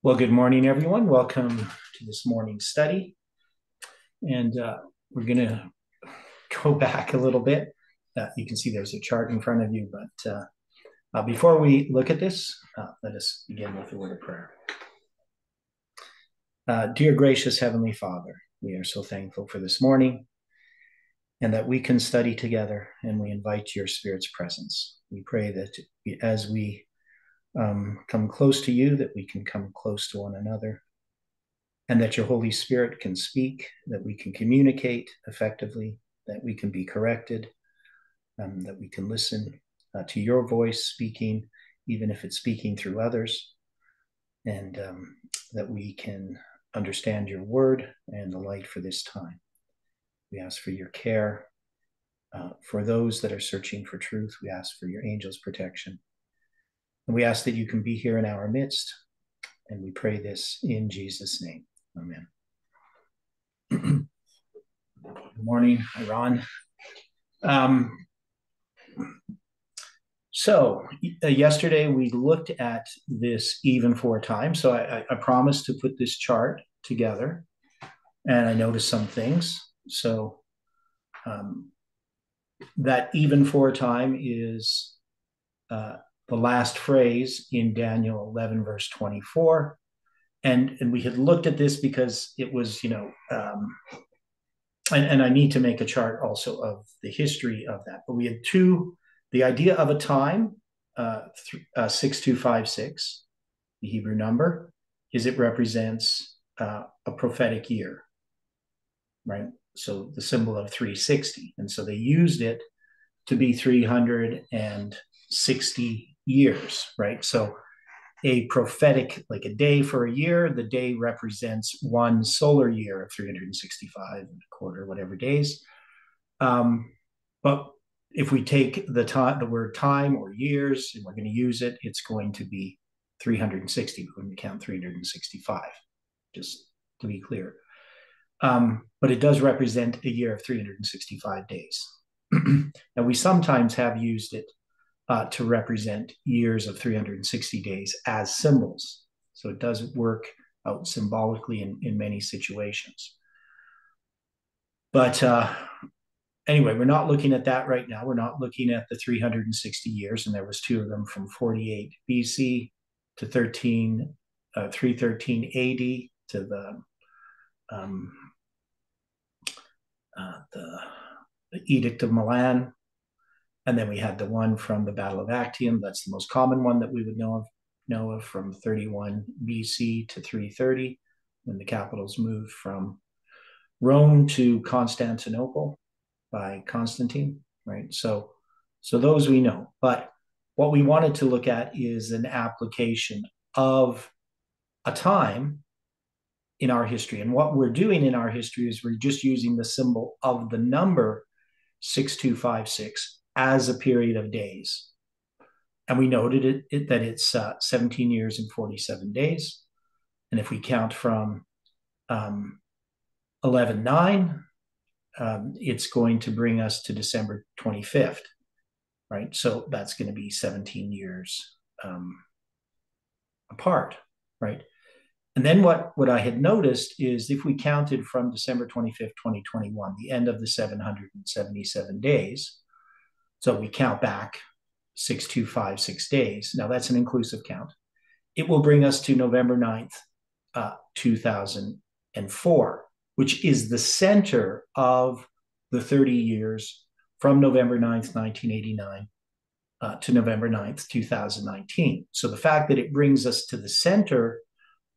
Well, good morning, everyone. Welcome to this morning's study. And we're going to go back a little bit. You can see there's a chart in front of you, but before we look at this, let us begin with a word of prayer. Dear gracious Heavenly Father, we are so thankful for this morning and that we can study together, and we invite your Spirit's presence. We pray that as we come close to you, that we can come close to one another, and that your Holy Spirit can speak, that we can communicate effectively, that we can be corrected, that we can listen to your voice speaking, even if it's speaking through others, and that we can understand your word and the light for this time. We ask for your care. For those that are searching for truth, we ask for your angels' protection. And we ask that you can be here in our midst, and we pray this in Jesus' name. Amen. Good morning, Ron. Yesterday we looked at this even four times. So I promised to put this chart together, and I noticed some things. So that even four time is the last phrase in Daniel 11, verse 24. And we had looked at this because it was, and I need to make a chart also of the history of that. But we had the idea of a time, 6256, the Hebrew number, is it represents a prophetic year, right? So the symbol of 360. And so they used it to be 360 years, right? So a prophetic, like a day for a year, the day represents one solar year of 365 and a quarter, whatever days. But if we take the word time or years, and we're going to use it, it's going to be 360. We're going to count 365, just to be clear. But it does represent a year of 365 days. And we sometimes have used it to represent years of 360 days as symbols. So it does work out symbolically in many situations. But anyway, we're not looking at that right now. We're not looking at the 360 years, and there was two of them from 48 BC to 313 AD to the Edict of Milan. And then we had the one from the Battle of Actium. That's the most common one that we would know of from 31 BC to 330, when the capitals moved from Rome to Constantinople by Constantine, right? So those we know. But what we wanted to look at is an application of a time in our history. And what we're doing in our history is we're just using the symbol of the number 6256 as a period of days. And we noted that it's 17 years and 47 days. And if we count from 11/9, it's going to bring us to December 25th, right? So that's going to be 17 years apart, right? And then what I had noticed is if we counted from December 25th, 2021, the end of the 777 days, so we count back 6256 days. Now that's an inclusive count. It will bring us to November 9th, 2004, which is the center of the 30 years from November 9th, 1989 to November 9th, 2019. So the fact that it brings us to the center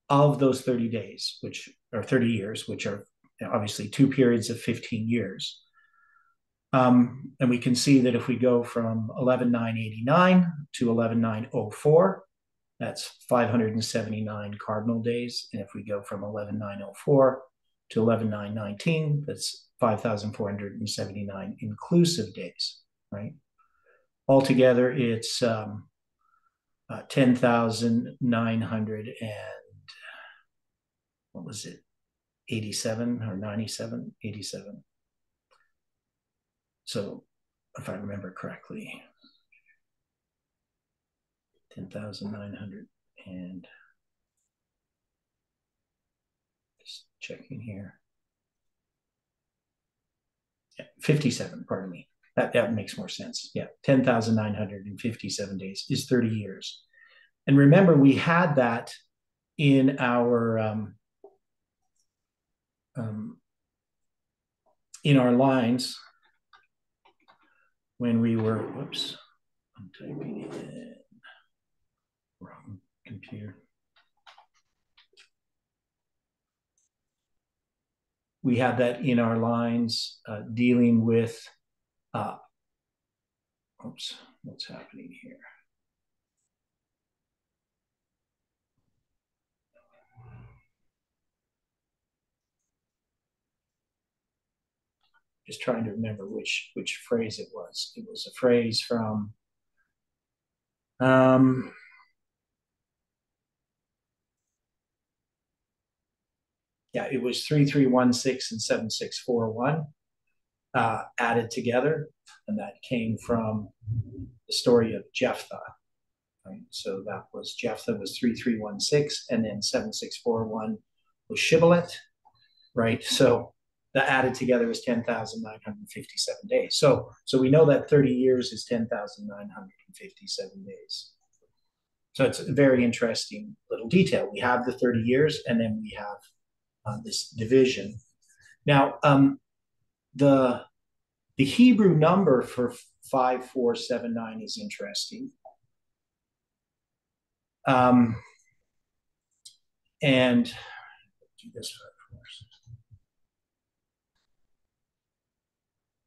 of those 30 days, which are 30 years, which are obviously two periods of 15 years. And we can see that if we go from 11/9/89 to 11/9/04, that's 579 cardinal days. And if we go from 11/9/04 to 11/9/19, that's 5,479 inclusive days, right? Altogether, it's 10,900 and what was it? 87 or 97? 87. So if I remember correctly, 10,900 and Just checking here. 57, pardon me. That makes more sense. Yeah, 10,957 days is 30 years. And remember, we had that in our lines when we were, whoops, I'm typing it in. Wrong computer. We had that in our lines dealing with, oops, what's happening here? Just trying to remember which phrase it was. It was a phrase from yeah, it was 3316 and 7641 added together, and that came from the story of Jephthah. Right? So that was Jephthah was 3316, and then 7641 was Shibboleth, right? So that added together is 10,957 days. So we know that 30 years is 10,957 days. So it's a very interesting little detail. We have the 30 years, and then we have this division. Now, the Hebrew number for 5479 is interesting. And do this first.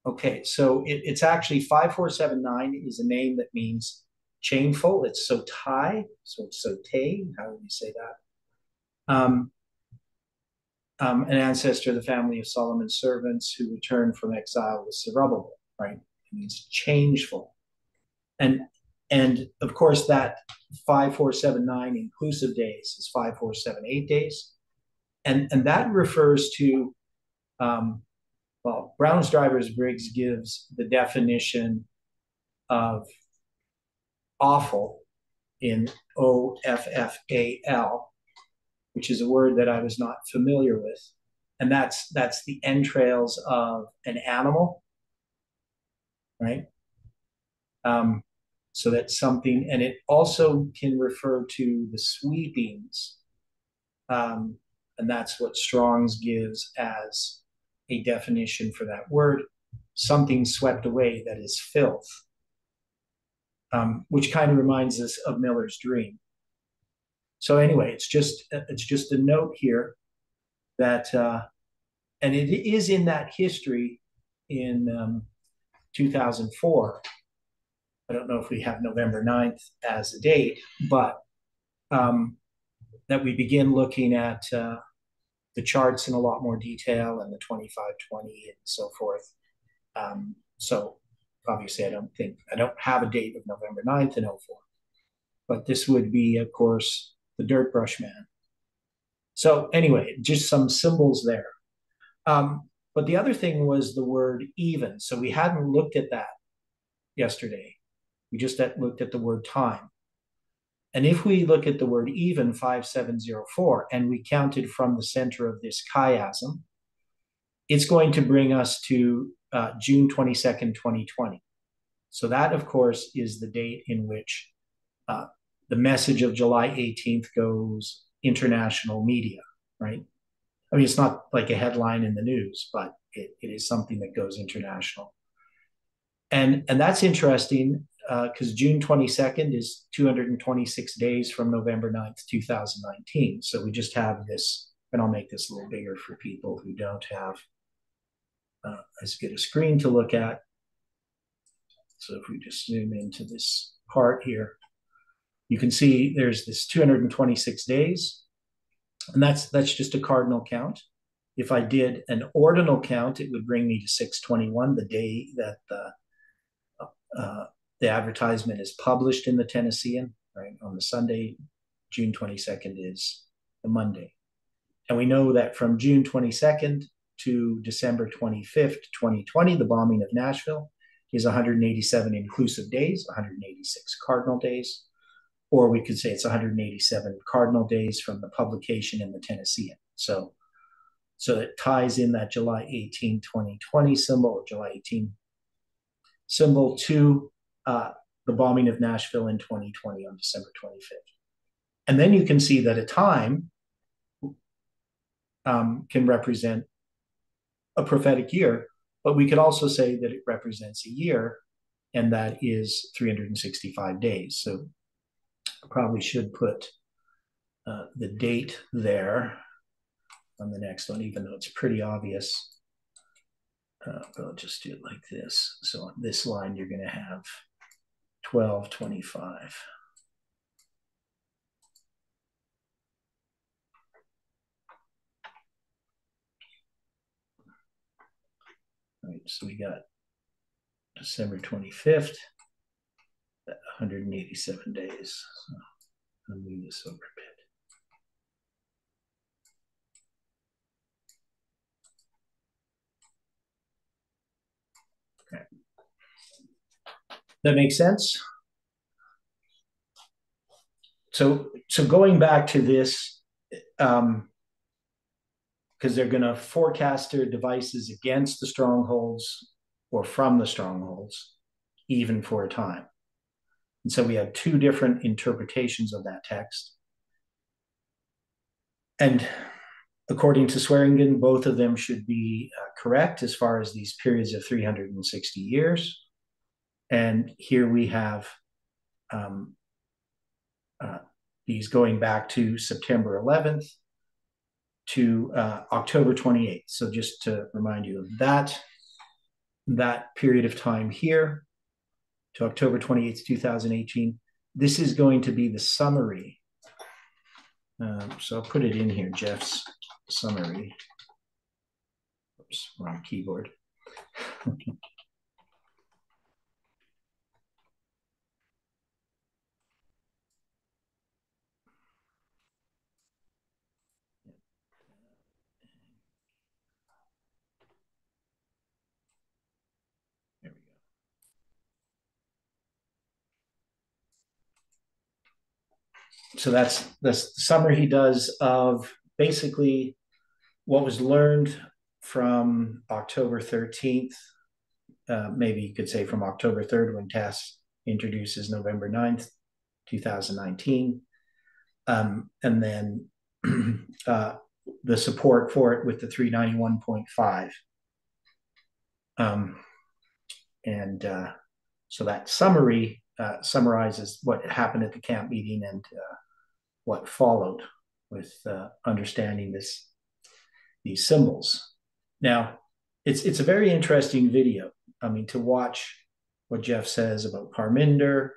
Okay, so it's actually 5479 is a name that means chainful. It's sotai, so it's sote. How would you say that? An ancestor of the family of Solomon's servants who returned from exile was Zerubbabel, right? It means changeful. And of course, that 5479 inclusive days is 5478 days. And that refers to, well, Brown's Drivers Briggs gives the definition of offal in OFFAL, which is a word that I was not familiar with. And that's the entrails of an animal, right? So that's something, and it also can refer to the sweepings. And that's what Strong's gives as a definition for that word, something swept away that is filth, which kind of reminds us of Miller's dream. So anyway, it's just a note here that, and it is in that history in 2004. I don't know if we have November 9th as a date, but that we begin looking at the charts in a lot more detail and the 2520 and so forth. So obviously I don't have a date of November 9th in 04, but this would be, of course, the Dirt Brush Man. So anyway, just some symbols there. But the other thing was the word even. So we hadn't looked at that yesterday. We just looked at the word time. And if we look at the word even, 5704, and we counted from the center of this chiasm, it's going to bring us to June 22nd, 2020. So that, of course, is the date in which the message of July 18th goes international media, right? I mean, it's not like a headline in the news, but it is something that goes international. And that's interesting because June 22nd is 226 days from November 9th, 2019. So we just have this, and I'll make this a little bigger for people who don't have as good a screen to look at. So if we just zoom into this part here, you can see there's this 226 days, and that's just a cardinal count. If I did an ordinal count, it would bring me to 621, the day that the advertisement is published in the Tennessean, right? On the Sunday, June 22nd is the Monday. And we know that from June 22nd to December 25th, 2020, the bombing of Nashville is 187 inclusive days, 186 cardinal days, or we could say it's 187 cardinal days from the publication in the Tennessean. So So it ties in that July 18, 2020 symbol, or July 18 symbol, to the bombing of Nashville in 2020 on December 25th. And then you can see that a time can represent a prophetic year, but we could also say that it represents a year, and that is 365 days. So I probably should put the date there on the next one, even though it's pretty obvious. But I'll just do it like this. So on this line, you're going to have 1225. All right, so we got December 25th, 187 days. So I'll move this over a bit. Okay. That makes sense? So going back to this, because they're going to forecast their devices against the strongholds or from the strongholds, even for a time. And so we have two different interpretations of that text. And according to Swearingen, both of them should be correct as far as these periods of 360 years. And here we have these going back to September 11th to October 28th. So just to remind you of that period of time here to October 28th, 2018, this is going to be the summary. So I'll put it in here, Jeff's summary. Oops, wrong keyboard. There we go. So that's the summary he does of basically what was learned from October 13th. Maybe you could say from October 3rd, when Tass introduces November 9th, 2019. And then the support for it with the 391.5. So that summary summarizes what happened at the camp meeting and what followed with understanding these symbols. Now, it's a very interesting video. I mean, to watch what Jeff says about Parminder,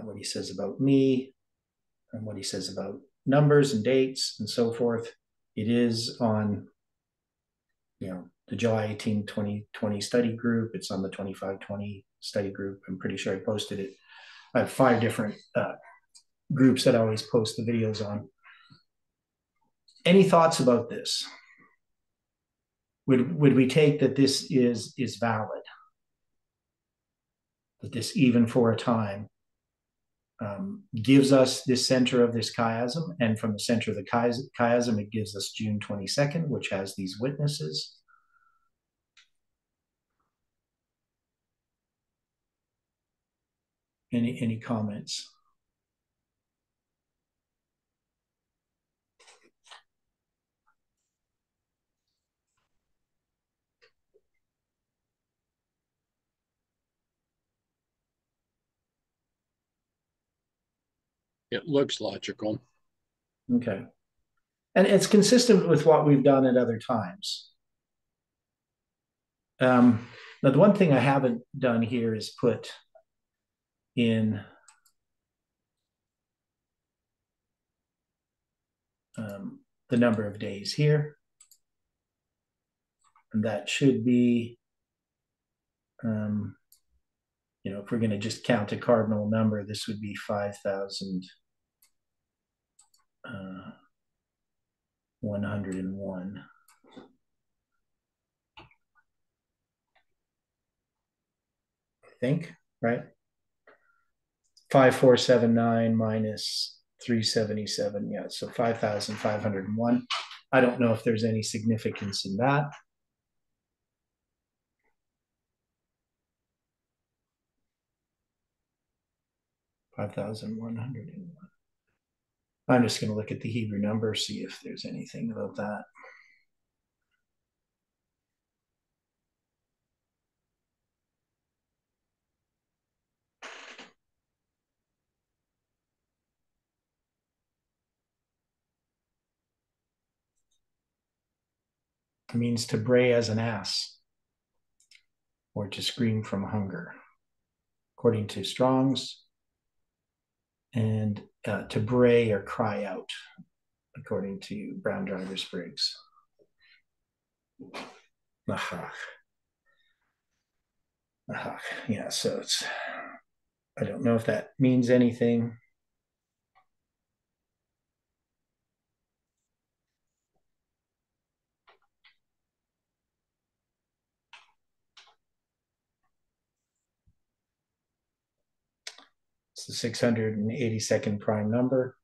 what he says about me, and what he says about numbers and dates and so forth. It is on, the July 18, 2020 study group. It's on the 2520 study group. I'm pretty sure I posted it. I have 5 different groups that I always post the videos on. Any thoughts about this? Would we take that this is valid? That this, even for a time, gives us this center of this chiasm, and from the center of the chiasm, it gives us June 22nd, which has these witnesses. Any comments? It looks logical. Okay. And it's consistent with what we've done at other times. Now, the one thing I haven't done here is put in the number of days here. And that should be, if we're going to just count a cardinal number, this would be 5,101. I think, right? 5479 minus 377. Yeah, so 5,501. I don't know if there's any significance in that. $5,101. I'm just going to look at the Hebrew number, see if there's anything about that. It means to bray as an ass or to scream from hunger, according to Strong's, and to bray or cry out, according to Brown Driver Briggs. Yeah, so it's, I don't know if that means anything. It's the 682nd prime number.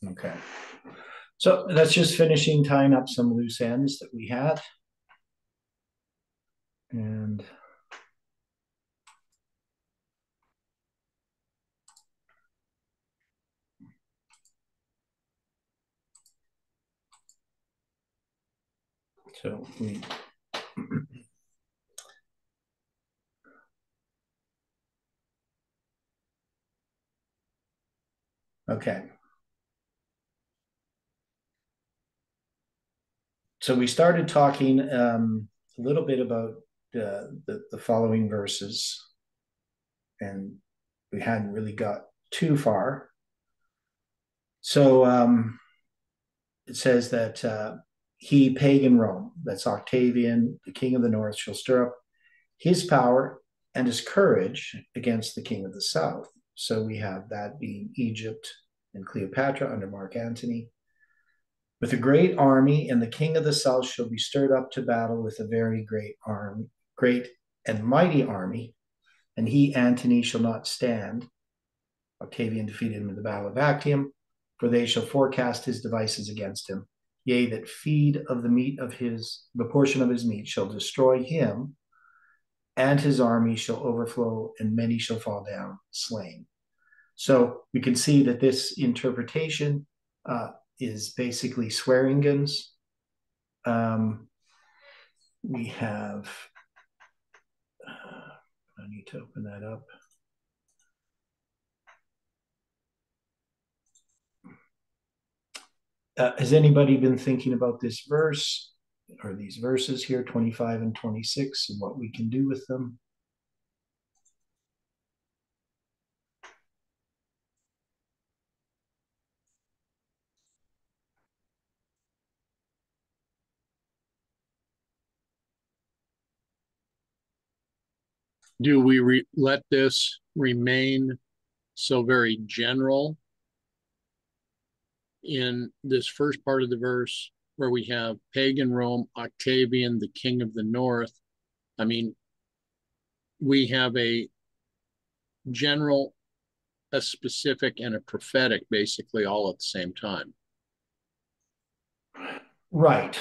Okay. So that's just finishing tying up some loose ends that we had. And so we okay. So we started talking a little bit about the following verses, and we hadn't really got too far. So it says that he, pagan Rome, that's Octavian, the king of the north, shall stir up his power and his courage against the king of the south. So we have that being Egypt and Cleopatra under Mark Antony. With a great army, and the king of the south shall be stirred up to battle with a very great and mighty army, and he, Antony, shall not stand. Octavian defeated him in the battle of Actium, for they shall forecast his devices against him. Yea, that feed of the meat of the portion of his meat shall destroy him, and his army shall overflow, and many shall fall down slain. So we can see that this interpretation is basically Swearingen's. We have, I need to open that up. Has anybody been thinking about this verse or these verses here, 25 and 26, and what we can do with them? Do we let this remain so very general in this first part of the verse where we have pagan Rome, Octavian, the king of the north? I mean, we have a general, a specific, and a prophetic basically all at the same time. Right.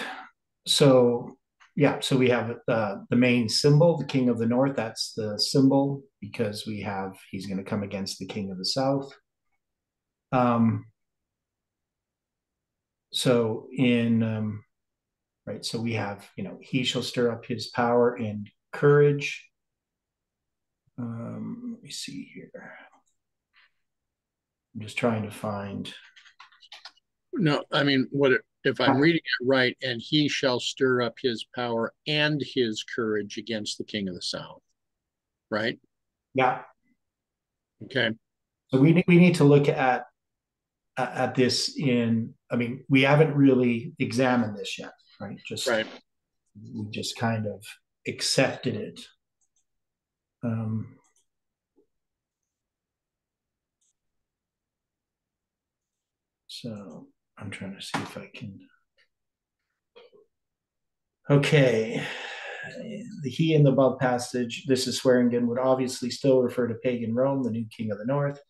So, yeah, so we have the main symbol, the king of the north. That's the symbol because we have, he's going to come against the king of the south. So right, so we have, he shall stir up his power and courage. Let me see here. I'm just trying to find. No, I mean, if I'm reading it right, and he shall stir up his power and his courage against the king of the south, right? Yeah. Okay. So we need to look at at this in, I mean, we haven't really examined this yet, right? Right. We just kind of accepted it. So I'm trying to see if I can. Okay. The he in the above passage, this is Swearingen, would obviously still refer to pagan Rome, the new king of the north.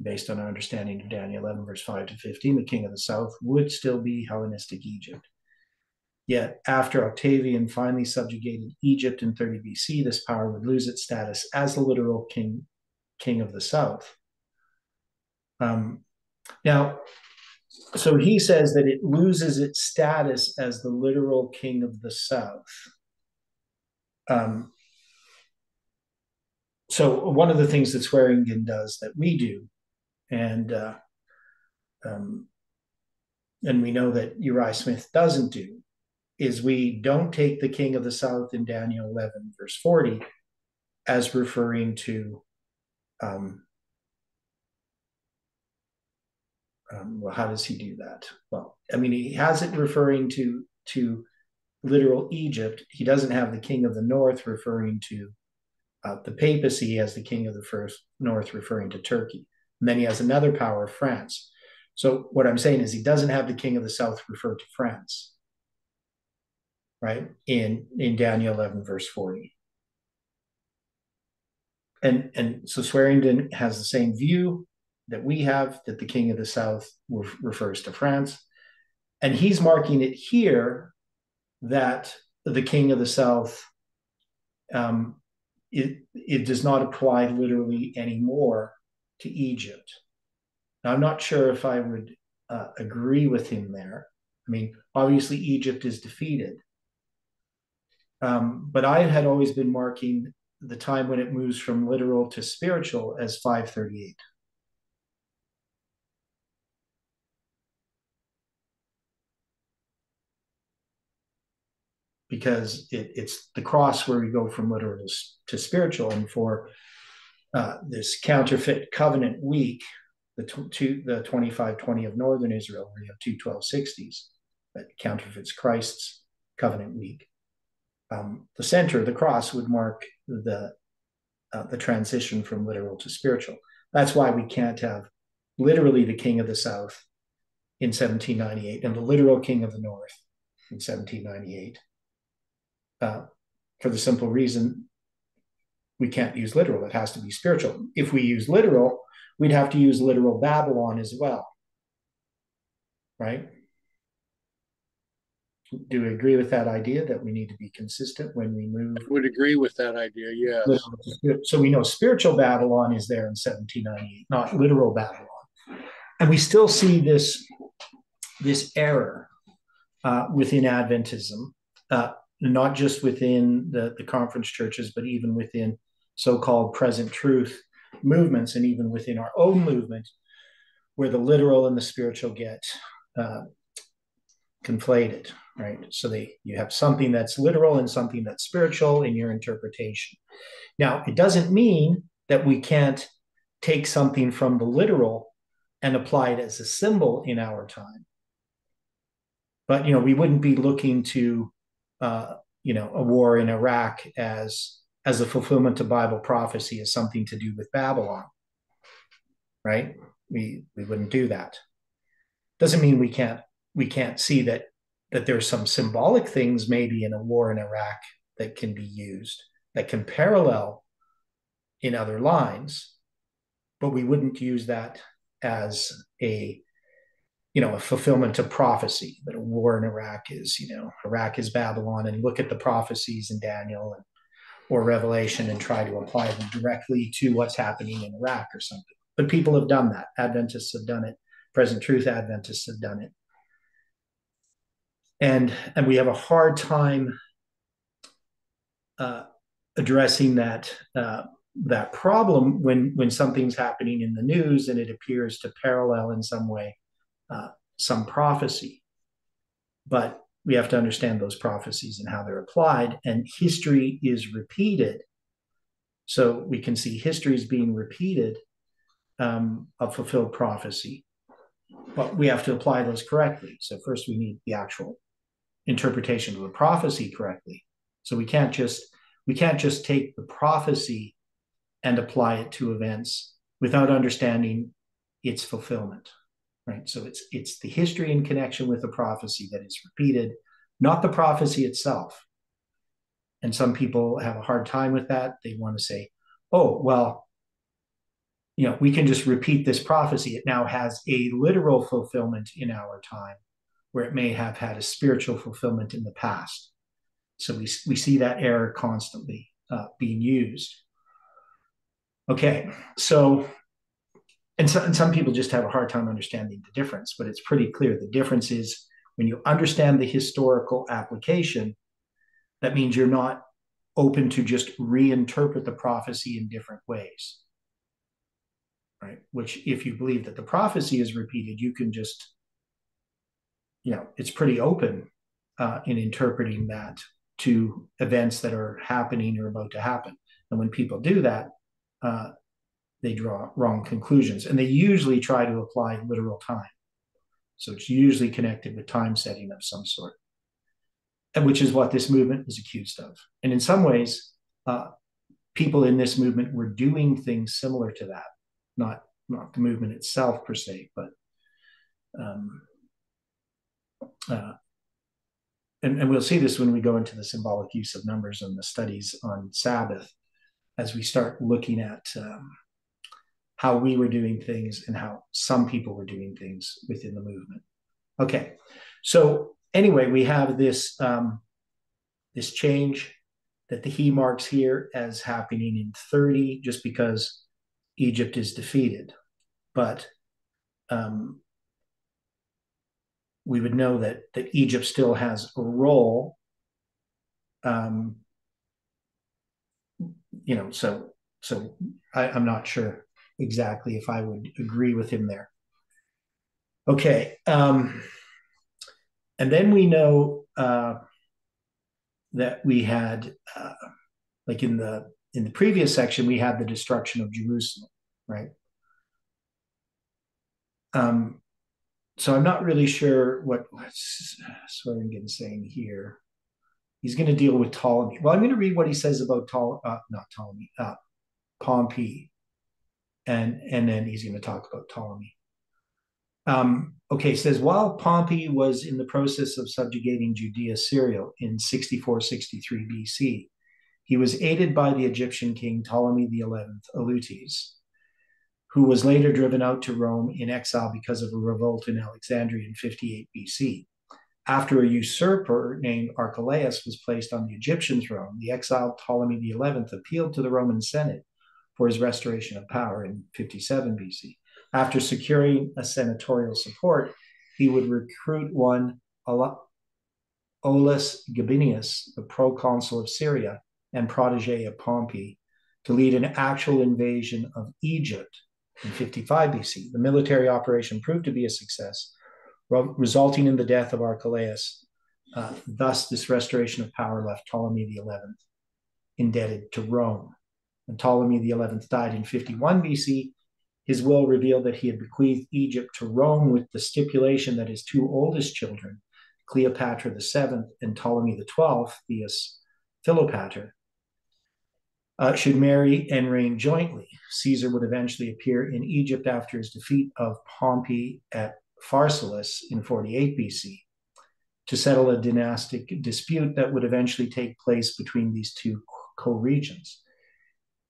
Based on our understanding of Daniel 11, verse 5 to 15, the king of the south would still be Hellenistic Egypt. Yet, after Octavian finally subjugated Egypt in 30 BC, this power would lose its status as the literal king of the south. Now, so he says that it loses its status as the literal king of the south. So one of the things that Swearingen does that we do, and we know that Uriah Smith doesn't do, is we don't take the king of the south in Daniel 11, verse 40, as referring to well, how does he do that? Well, I mean, he has it referring to literal Egypt. He doesn't have the king of the north referring to the papacy. He has the king of the first north referring to Turkey. And then he has another power, France. So what I'm saying is he doesn't have the king of the south refer to France, right? In Daniel 11, verse 40. And so Swearingen has the same view that we have, that the king of the south refers to France. And he's marking it here that the king of the south, it does not apply literally anymore to Egypt. Now, I'm not sure if I would agree with him there. I mean, obviously Egypt is defeated. But I had always been marking the time when it moves from literal to spiritual as 538. Because it's the cross where we go from literal to spiritual. And for this counterfeit covenant week, the 2520 of northern Israel, where you have 21260s, that counterfeits Christ's covenant week. The center, the cross, would mark the transition from literal to spiritual. That's why we can't have literally the king of the south in 1798 and the literal king of the north in 1798. For the simple reason we can't use literal. It has to be spiritual. If we use literal, we'd have to use literal Babylon as well, right? Do we agree with that idea that we need to be consistent when we move? I would agree with that idea, yes. So we know spiritual Babylon is there in 1798, not literal Babylon. And we still see this error within Adventism, not just within the conference churches, but even within so-called present truth movements, and even within our own movement, where the literal and the spiritual get conflated, right? So you have something that's literal and something that's spiritual in your interpretation. Now, it doesn't mean that we can't take something from the literal and apply it as a symbol in our time. But, we wouldn't be looking to, a war in Iraq as a fulfillment of Bible prophecy, as something to do with Babylon, right? We wouldn't do that. Doesn't mean we can't see that there's some symbolic things maybe in a war in Iraq that can be used, that can parallel in other lines, but we wouldn't use that as a fulfillment of prophecy, that a war in Iraq is, Iraq is Babylon, and look at the prophecies in Daniel or Revelation and try to apply them directly to what's happening in Iraq or something. But people have done that. Adventists have done it. Present Truth Adventists have done it. And we have a hard time addressing that problem when something's happening in the news and it appears to parallel in some way some prophecy. But we have to understand those prophecies and how they're applied. And history is repeated. So we can see history is being repeated of fulfilled prophecy. but we have to apply those correctly. So first we need the actual interpretation of the prophecy correctly. So we can't just take the prophecy and apply it to events without understanding its fulfillment, right? So it's the history in connection with the prophecy that is repeated, not the prophecy itself. And some people have a hard time with that. They want to say, oh, well, we can just repeat this prophecy. It now has a literal fulfillment in our time, where it may have had a spiritual fulfillment in the past. So we see that error constantly being used. Okay, so and some people just have a hard time understanding the difference, but it's pretty clear. The difference is when you understand the historical application, that means you're not open to just reinterpret the prophecy in different ways, right? Which, if you believe that the prophecy is repeated, you can just, it's pretty open in interpreting that to events that are happening or about to happen. And when people do that, they draw wrong conclusions, and they usually try to apply literal time. So it's usually connected with time setting of some sort, and which is what this movement is accused of. And in some ways, people in this movement were doing things similar to that, not the movement itself per se, but and we'll see this when we go into the symbolic use of numbers and the studies on Sabbath, as we start looking at how we were doing things and how some people were doing things within the movement. Okay, so anyway, we have this this change that the he marks here as happening in 30, just because Egypt is defeated. But we would know that Egypt still has a role. So I'm not sure exactly if I would agree with him there. Okay, and then we know that we had, like in the previous section, we had the destruction of Jerusalem, right? So I'm not really sure what's Swearingen saying here. He's going to deal with Ptolemy. Well, I'm going to read what he says about Pompey, and then he's going to talk about Ptolemy. Okay, it says, while Pompey was in the process of subjugating Judea Syria in 64-63 BC, he was aided by the Egyptian king Ptolemy XI Eleutes, who was later driven out to Rome in exile because of a revolt in Alexandria in 58 BC. After a usurper named Archelaus was placed on the Egyptian throne, the exiled Ptolemy XI appealed to the Roman Senate for his restoration of power in 57 BC. After securing a senatorial support, he would recruit one Aulus Gabinius, the proconsul of Syria and protege of Pompey, to lead an actual invasion of Egypt in 55 BC. The military operation proved to be a success, resulting in the death of Archelaus. Thus, this restoration of power left Ptolemy XI indebted to Rome. When Ptolemy XI died in 51 BC, his will revealed that he had bequeathed Egypt to Rome with the stipulation that his two oldest children, Cleopatra VII and Ptolemy XII, Theus Philopater, should marry and reign jointly. Caesar would eventually appear in Egypt after his defeat of Pompey at Pharsalus in 48 BC to settle a dynastic dispute that would eventually take place between these two co-regions.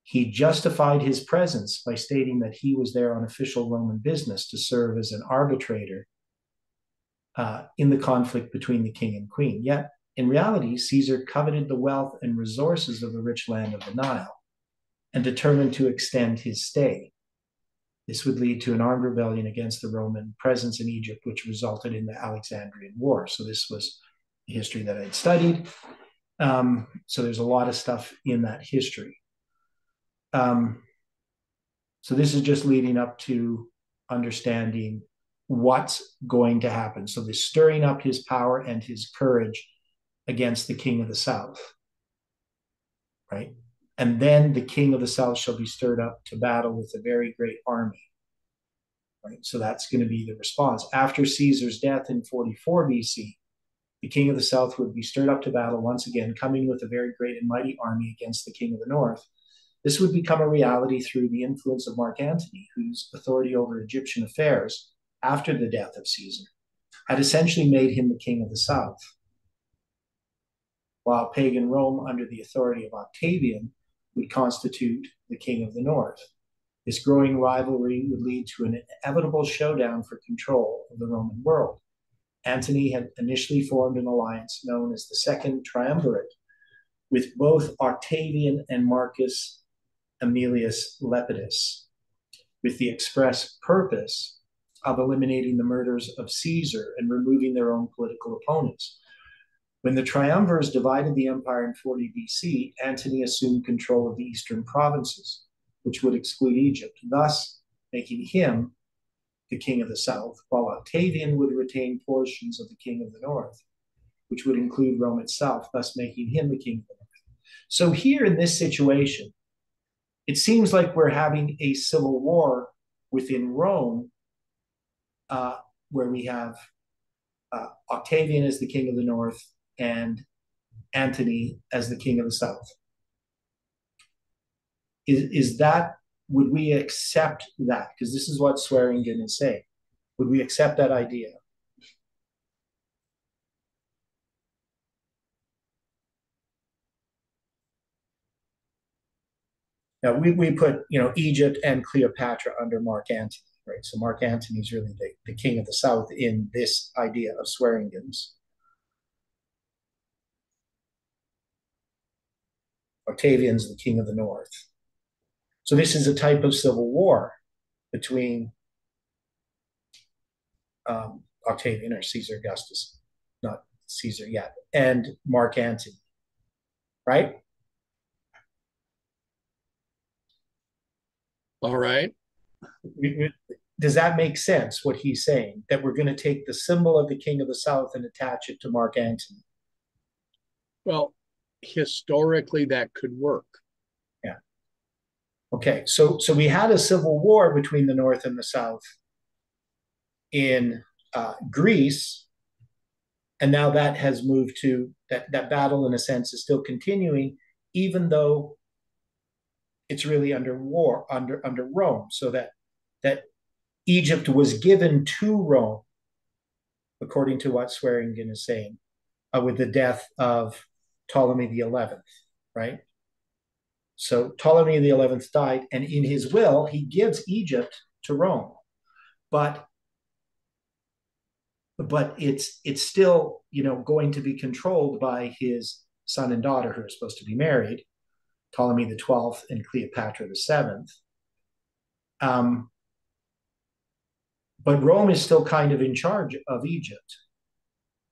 He justified his presence by stating that he was there on official Roman business to serve as an arbitrator in the conflict between the king and queen. Yet, in reality, Caesar coveted the wealth and resources of the rich land of the Nile and determined to extend his stay. This would lead to an armed rebellion against the Roman presence in Egypt, which resulted in the Alexandrian War. So this was the history that I'd studied. So there's a lot of stuff in that history. So this is just leading up to understanding what's going to happen. So this stirring up his power and his courage against the king of the south, right? And then the king of the south shall be stirred up to battle with a very great army. right? So that's going to be the response. After Caesar's death in 44 BC, the king of the south would be stirred up to battle once again, coming with a very great and mighty army against the king of the north. This would become a reality through the influence of Mark Antony, whose authority over Egyptian affairs after the death of Caesar had essentially made him the king of the south, while pagan Rome, under the authority of Octavian, would constitute the king of the north. This growing rivalry would lead to an inevitable showdown for control of the Roman world. Antony had initially formed an alliance known as the Second Triumvirate with both Octavian and Marcus Aemilius Lepidus, with the express purpose of eliminating the murders of Caesar and removing their own political opponents. When the triumvirs divided the empire in 40 BC, Antony assumed control of the eastern provinces, which would exclude Egypt, thus making him the king of the south, while Octavian would retain portions of the king of the north, which would include Rome itself, thus making him the king of the north. So here in this situation, it seems like we're having a civil war within Rome, where we have Octavian as the king of the north and Antony as the king of the south. Is that, would we accept that? Because this is what Swearingen is saying. Would we accept that idea? Now we put Egypt and Cleopatra under Mark Antony, right? So Mark Antony is really the king of the south in this idea of Swearingen's. Octavian's the king of the north. So this is a type of civil war between Octavian or Caesar Augustus, not Caesar yet, and Mark Antony, right? All right. Does that make sense, what he's saying? That we're going to take the symbol of the king of the south and attach it to Mark Antony? Well, historically, that could work. Yeah. Okay, so we had a civil war between the north and the south in Greece, and now that has moved to that battle, in a sense, is still continuing, even though it's really under war under Rome. So that Egypt was given to Rome, according to what Swearingen is saying, with the death of Ptolemy the 11th, right? So Ptolemy the 11th died, and in his will, he gives Egypt to Rome, but it's still going to be controlled by his son and daughter, who are supposed to be married, Ptolemy the 12th and Cleopatra the 7th. But Rome is still kind of in charge of Egypt.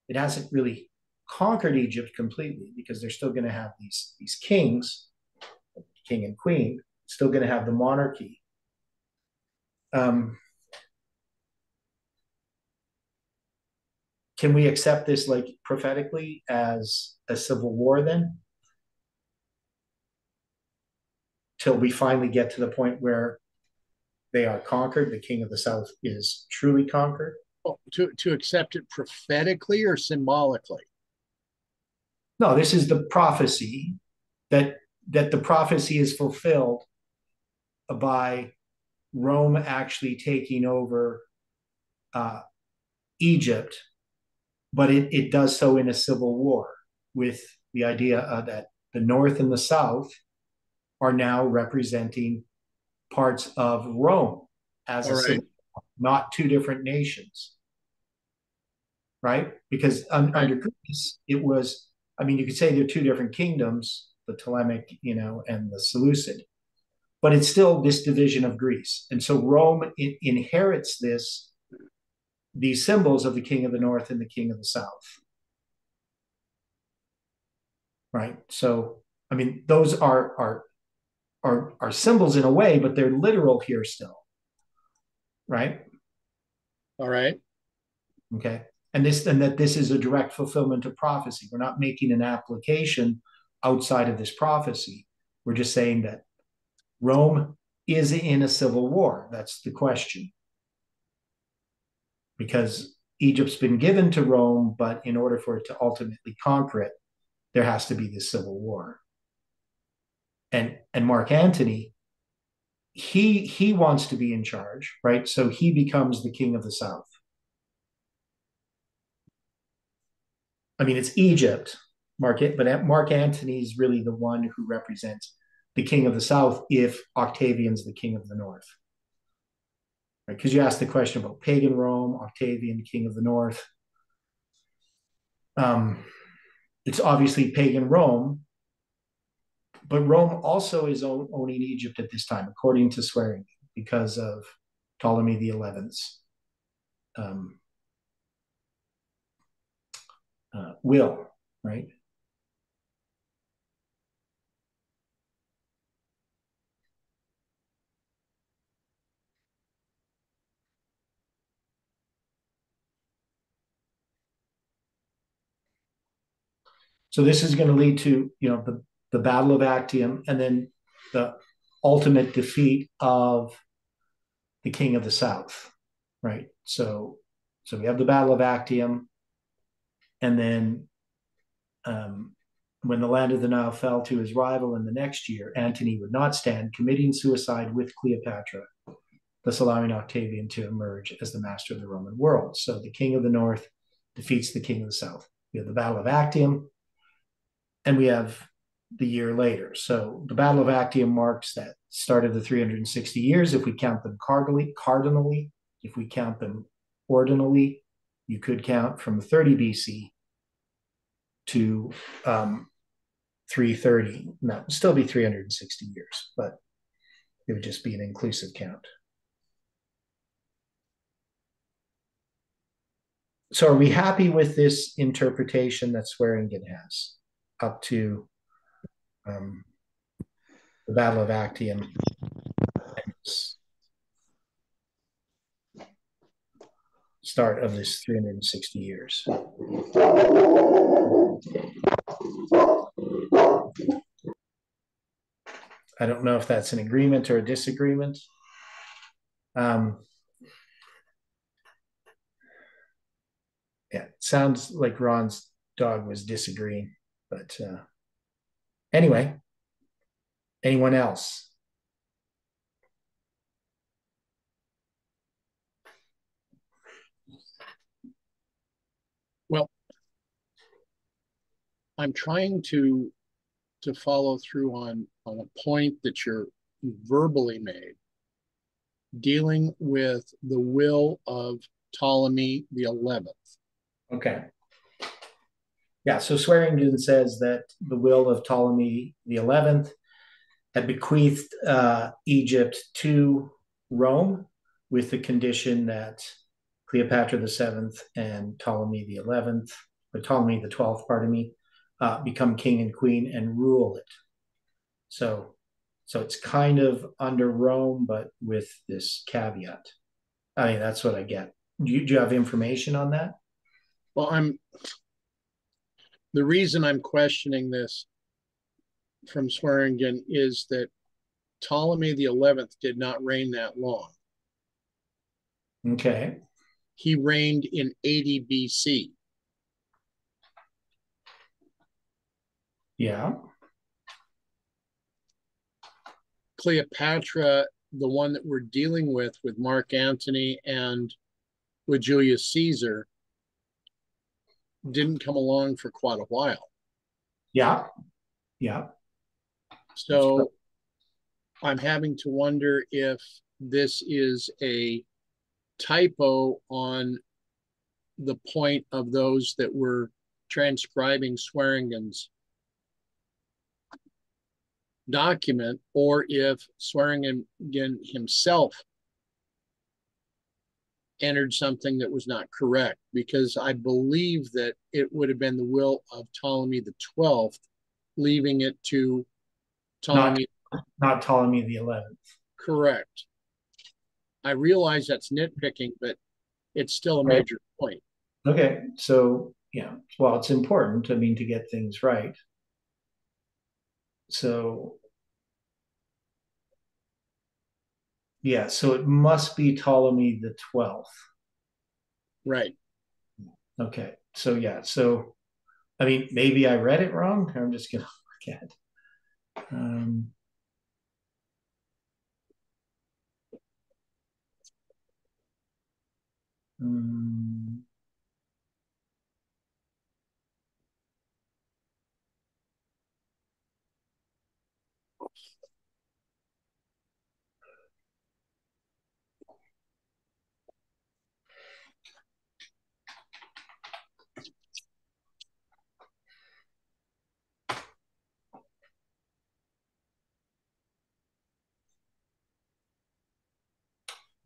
It hasn't really conquered Egypt completely, because they're still going to have these kings, king and queen, still going to have the monarchy. Can we accept this, like, prophetically as a civil war then? Till we finally get to the point where they are conquered, the king of the south is truly conquered? Oh, to accept it prophetically or symbolically? No, this is the prophecy, that the prophecy is fulfilled by Rome actually taking over Egypt, but it does so in a civil war, with the idea that the north and the south are now representing parts of Rome as a civil war, not two different nations, right? Because under Greece, it was, I mean, you could say they're two different kingdoms, the Ptolemaic, and the Seleucid, but it's still this division of Greece. And so Rome inherits these symbols of the king of the north and the king of the south, right? So, I mean, those are symbols in a way, but they're literal here still, right? All right. Okay. And that this is a direct fulfillment of prophecy. We're not making an application outside of this prophecy. We're just saying that Rome is in a civil war. That's the question. because Egypt's been given to Rome, but in order for it to ultimately conquer it, there has to be this civil war. And Mark Antony, he wants to be in charge, right? So he becomes the king of the South. I mean, it's Egypt, but Mark Antony is really the one who represents the king of the South if Octavian's the king of the North. Right? Because you asked the question about pagan Rome, Octavian, king of the North. Um, it's obviously pagan Rome, but Rome also is owning Egypt at this time, according to Swearingen, because of Ptolemy the 11th's um, will, right? So this is going to lead to, the Battle of Actium, and then the ultimate defeat of the King of the South, right? So we have the Battle of Actium, and then when the land of the Nile fell to his rival in the next year, Antony would not stand, committing suicide with Cleopatra, thus allowing Octavian to emerge as the master of the Roman world. So the King of the North defeats the King of the South. We have the Battle of Actium, and we have the year later. So the Battle of Actium marks that start of the 360 years. If we count them cardinally, if we count them ordinally, you could count from 30 BC to 330. No, it would still be 360 years, but it would just be an inclusive count. So are we happy with this interpretation that Swearingen has up to the Battle of Actium? Start of this 360 years. I don't know if that's an agreement or a disagreement. Yeah, it sounds like Ron's dog was disagreeing, but anyway, anyone else? Well, I'm trying to follow through on a point that you're verbally made, dealing with the will of Ptolemy the 11th. Okay. Yeah, so Swearingen says that the will of Ptolemy the 11th had bequeathed Egypt to Rome with the condition that Cleopatra the 7th and Ptolemy the 11th, or Ptolemy the 12th, pardon me, become king and queen and rule it. So it's kind of under Rome, but with this caveat. I mean, that's what I get. Do you have information on that? Well, the reason I'm questioning this from Swearingen is that Ptolemy the 11th did not reign that long. Okay. He reigned in 80 BC. Yeah. Cleopatra, the one that we're dealing with Mark Antony and with Julius Caesar, didn't come along for quite a while. Yeah. Yeah. So I'm having to wonder if this is a typo on the point of those that were transcribing Swearingen's document, or if Swearingen himself entered something that was not correct, because I believe that it would have been the will of Ptolemy the 12th, leaving it to Ptolemy. Not Ptolemy the 11th. Correct. I realize that's nitpicking, but it's still a major point. Okay. So, yeah, well, it's important, I mean, to get things right. So, yeah, so it must be Ptolemy the 12th. Right. Okay. So yeah. So I mean, maybe I read it wrong. I'm just gonna forget. Um, um,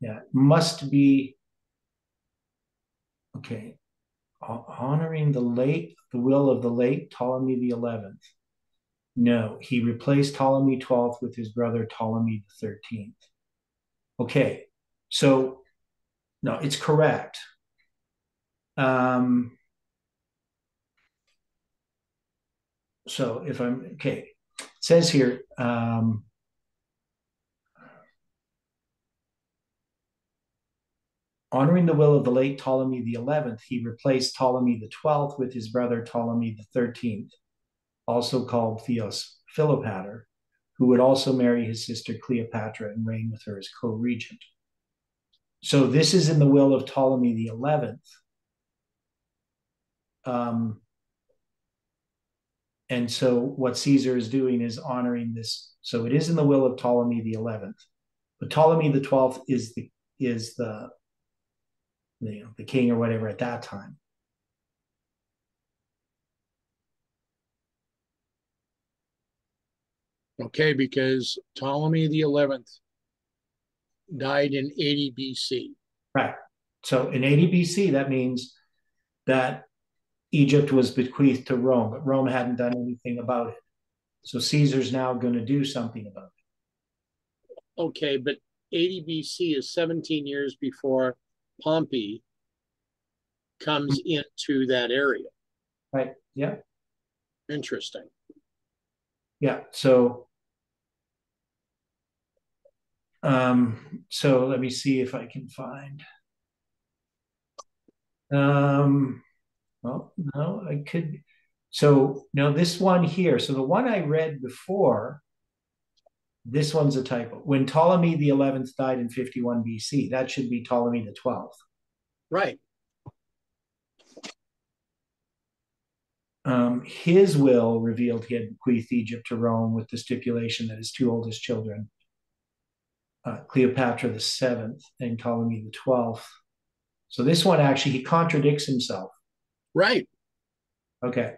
yeah, must be okay. Honoring the will of the late Ptolemy the 11th. No, he replaced Ptolemy 12th with his brother Ptolemy the 13th. Okay, so no, it's correct. Um, so if I'm okay, it says here, honoring the will of the late Ptolemy the 11th, he replaced Ptolemy the 12th with his brother Ptolemy the 13th, also called Theos Philopator, who would also marry his sister Cleopatra and reign with her as co-regent. So this is in the will of Ptolemy the 11th. Um, and so what Caesar is doing is honoring this. So it is in the will of Ptolemy the 11th, but Ptolemy the 12th is the king or whatever at that time. Okay, because Ptolemy the 11th died in 80 BC. Right. So in 80 BC, that means that Egypt was bequeathed to Rome, but Rome hadn't done anything about it. So Caesar's now going to do something about Okay, but 80 BC is 17 years before Pompey it. comes into that area. Right. Yeah. Interesting. Yeah. So let me see if I can find. Um, well, no, I could. So now this one here. So the one I read before, this one's a typo. When Ptolemy the 11th died in 51 BC, that should be Ptolemy the 12th. Right. His will revealed he had bequeathed Egypt to Rome with the stipulation that his two oldest children, Cleopatra the 7th and Ptolemy the 12th. So this one actually, he contradicts himself. Right. Okay.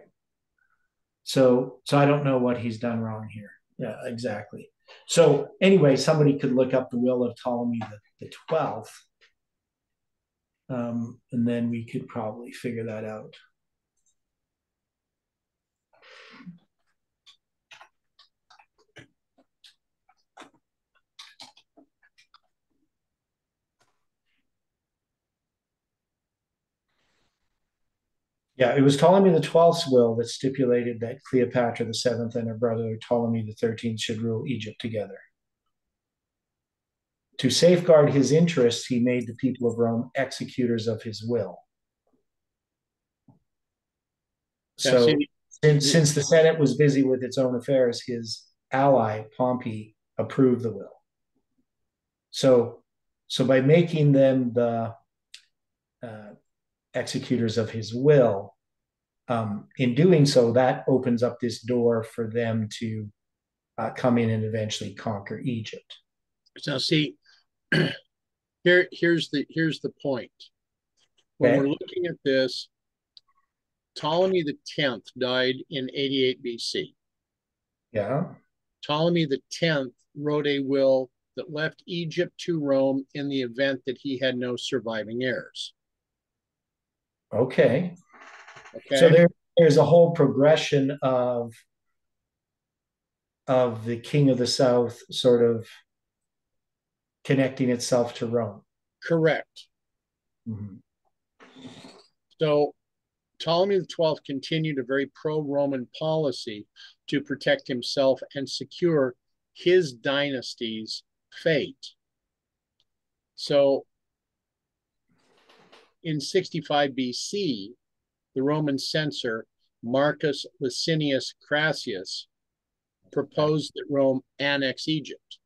So I don't know what he's done wrong here. Yeah, exactly. So anyway, somebody could look up the will of Ptolemy the 12th, and then we could probably figure that out. Yeah, it was Ptolemy the 12th's will that stipulated that Cleopatra the 7th and her brother Ptolemy the 13th should rule Egypt together. To safeguard his interests, he made the people of Rome executors of his will. Yeah. So since the Senate was busy with its own affairs, his ally Pompey approved the will. So by making them the uh, executors of his will, in doing so, that opens up this door for them to come in and eventually conquer Egypt. Now, see, here's the point. When we're Okay. looking at this, Ptolemy the 10th died in 88 BC. Yeah. Ptolemy the 10th wrote a will that left Egypt to Rome in the event that he had no surviving heirs. Okay. So Okay. there's a whole progression of the king of the south sort of connecting itself to Rome. Correct. Mhm. So Ptolemy the 12th continued a very pro-Roman policy to protect himself and secure his dynasty's fate. So in 65 BC, the Roman censor Marcus Licinius Crassus proposed that Rome annex Egypt.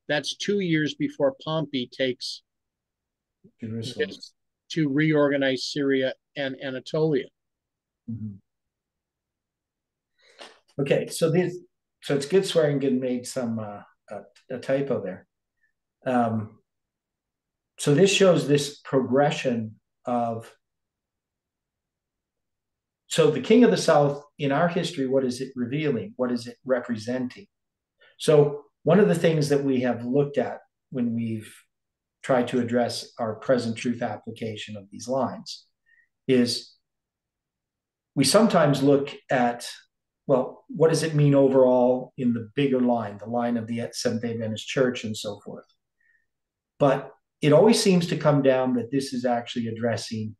That's 2 years before Pompey takes Jerusalem. this to reorganize Syria and Anatolia. Mm-hmm. Okay, so it's good Swearingen made some a typo there. So this shows this progression of. So the King of the South in our history, what is it revealing? What is it representing? So one of the things that we have looked at when we've tried to address our present truth application of these lines is we sometimes look at, well, what does it mean overall in the bigger line, the line of the Seventh-day Adventist Church and so forth. But it always seems to come down that this is actually addressing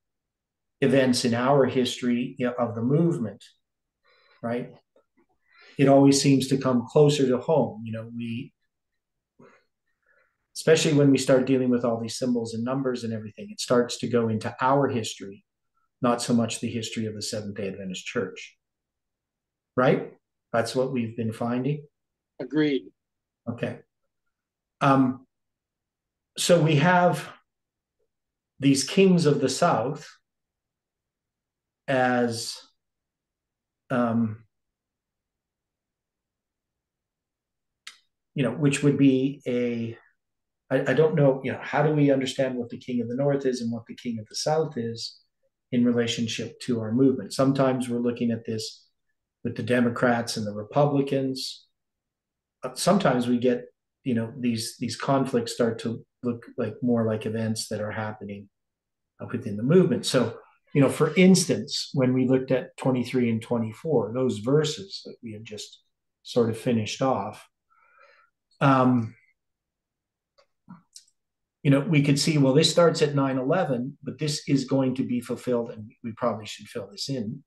events in our history of the movement, right? It always seems to come closer to home. Especially when we start dealing with all these symbols and numbers and everything, it starts to go into our history, not so much the history of the Seventh-day Adventist Church, right? That's what we've been finding. Agreed. Okay. So we have these kings of the South as which would be I don't know, how do we understand what the king of the North is and what the king of the South is in relationship to our movement? Sometimes we're looking at this with the Democrats and the Republicans. Sometimes we get, these conflicts start to look like more like events that are happening within the movement. So, for instance, when we looked at 23 and 24, those verses that we had just sort of finished off, we could see, well, this starts at 9/11, but this is going to be fulfilled, and we probably should fill this in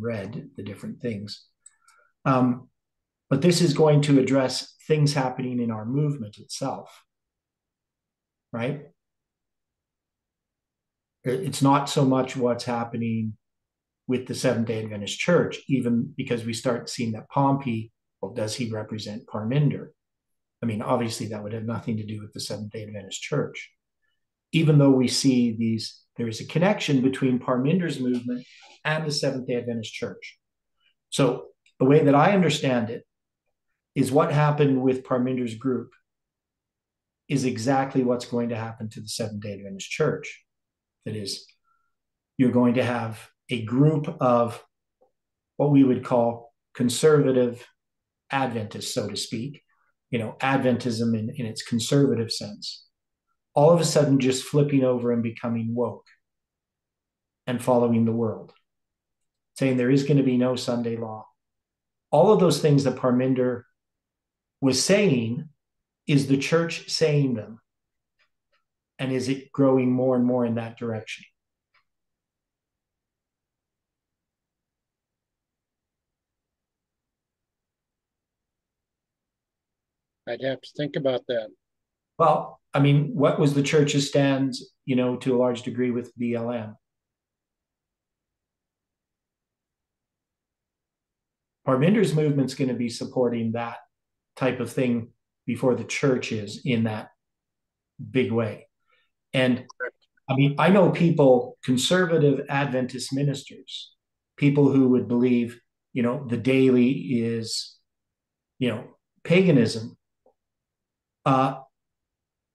red, the different things. But this is going to address things happening in our movement itself, right? It's not so much what's happening with the Seventh-day Adventist Church, even because we start seeing that Pompey, well, does he represent Parminder? I mean, obviously that would have nothing to do with the Seventh-day Adventist Church. Even though we see there is a connection between Parminder's movement and the Seventh-day Adventist Church. So the way that I understand it is what happened with Parminder's group is exactly what's going to happen to the Seventh-day Adventist Church. That is, you're going to have a group of what we would call conservative Adventists, so to speak, Adventism in its conservative sense, all of a sudden just flipping over and becoming woke and following the world, saying there is going to be no Sunday law. All of those things that Parminder was saying, is the church saying them? And is it growing more and more in that direction? I'd have to think about that. Well, I mean, what was the church's stand, to a large degree with BLM? Parminder's movement's going to be supporting that type of thing before the church is in that big way. And I mean, I know people, conservative Adventist ministers, people who would believe, the daily is, paganism,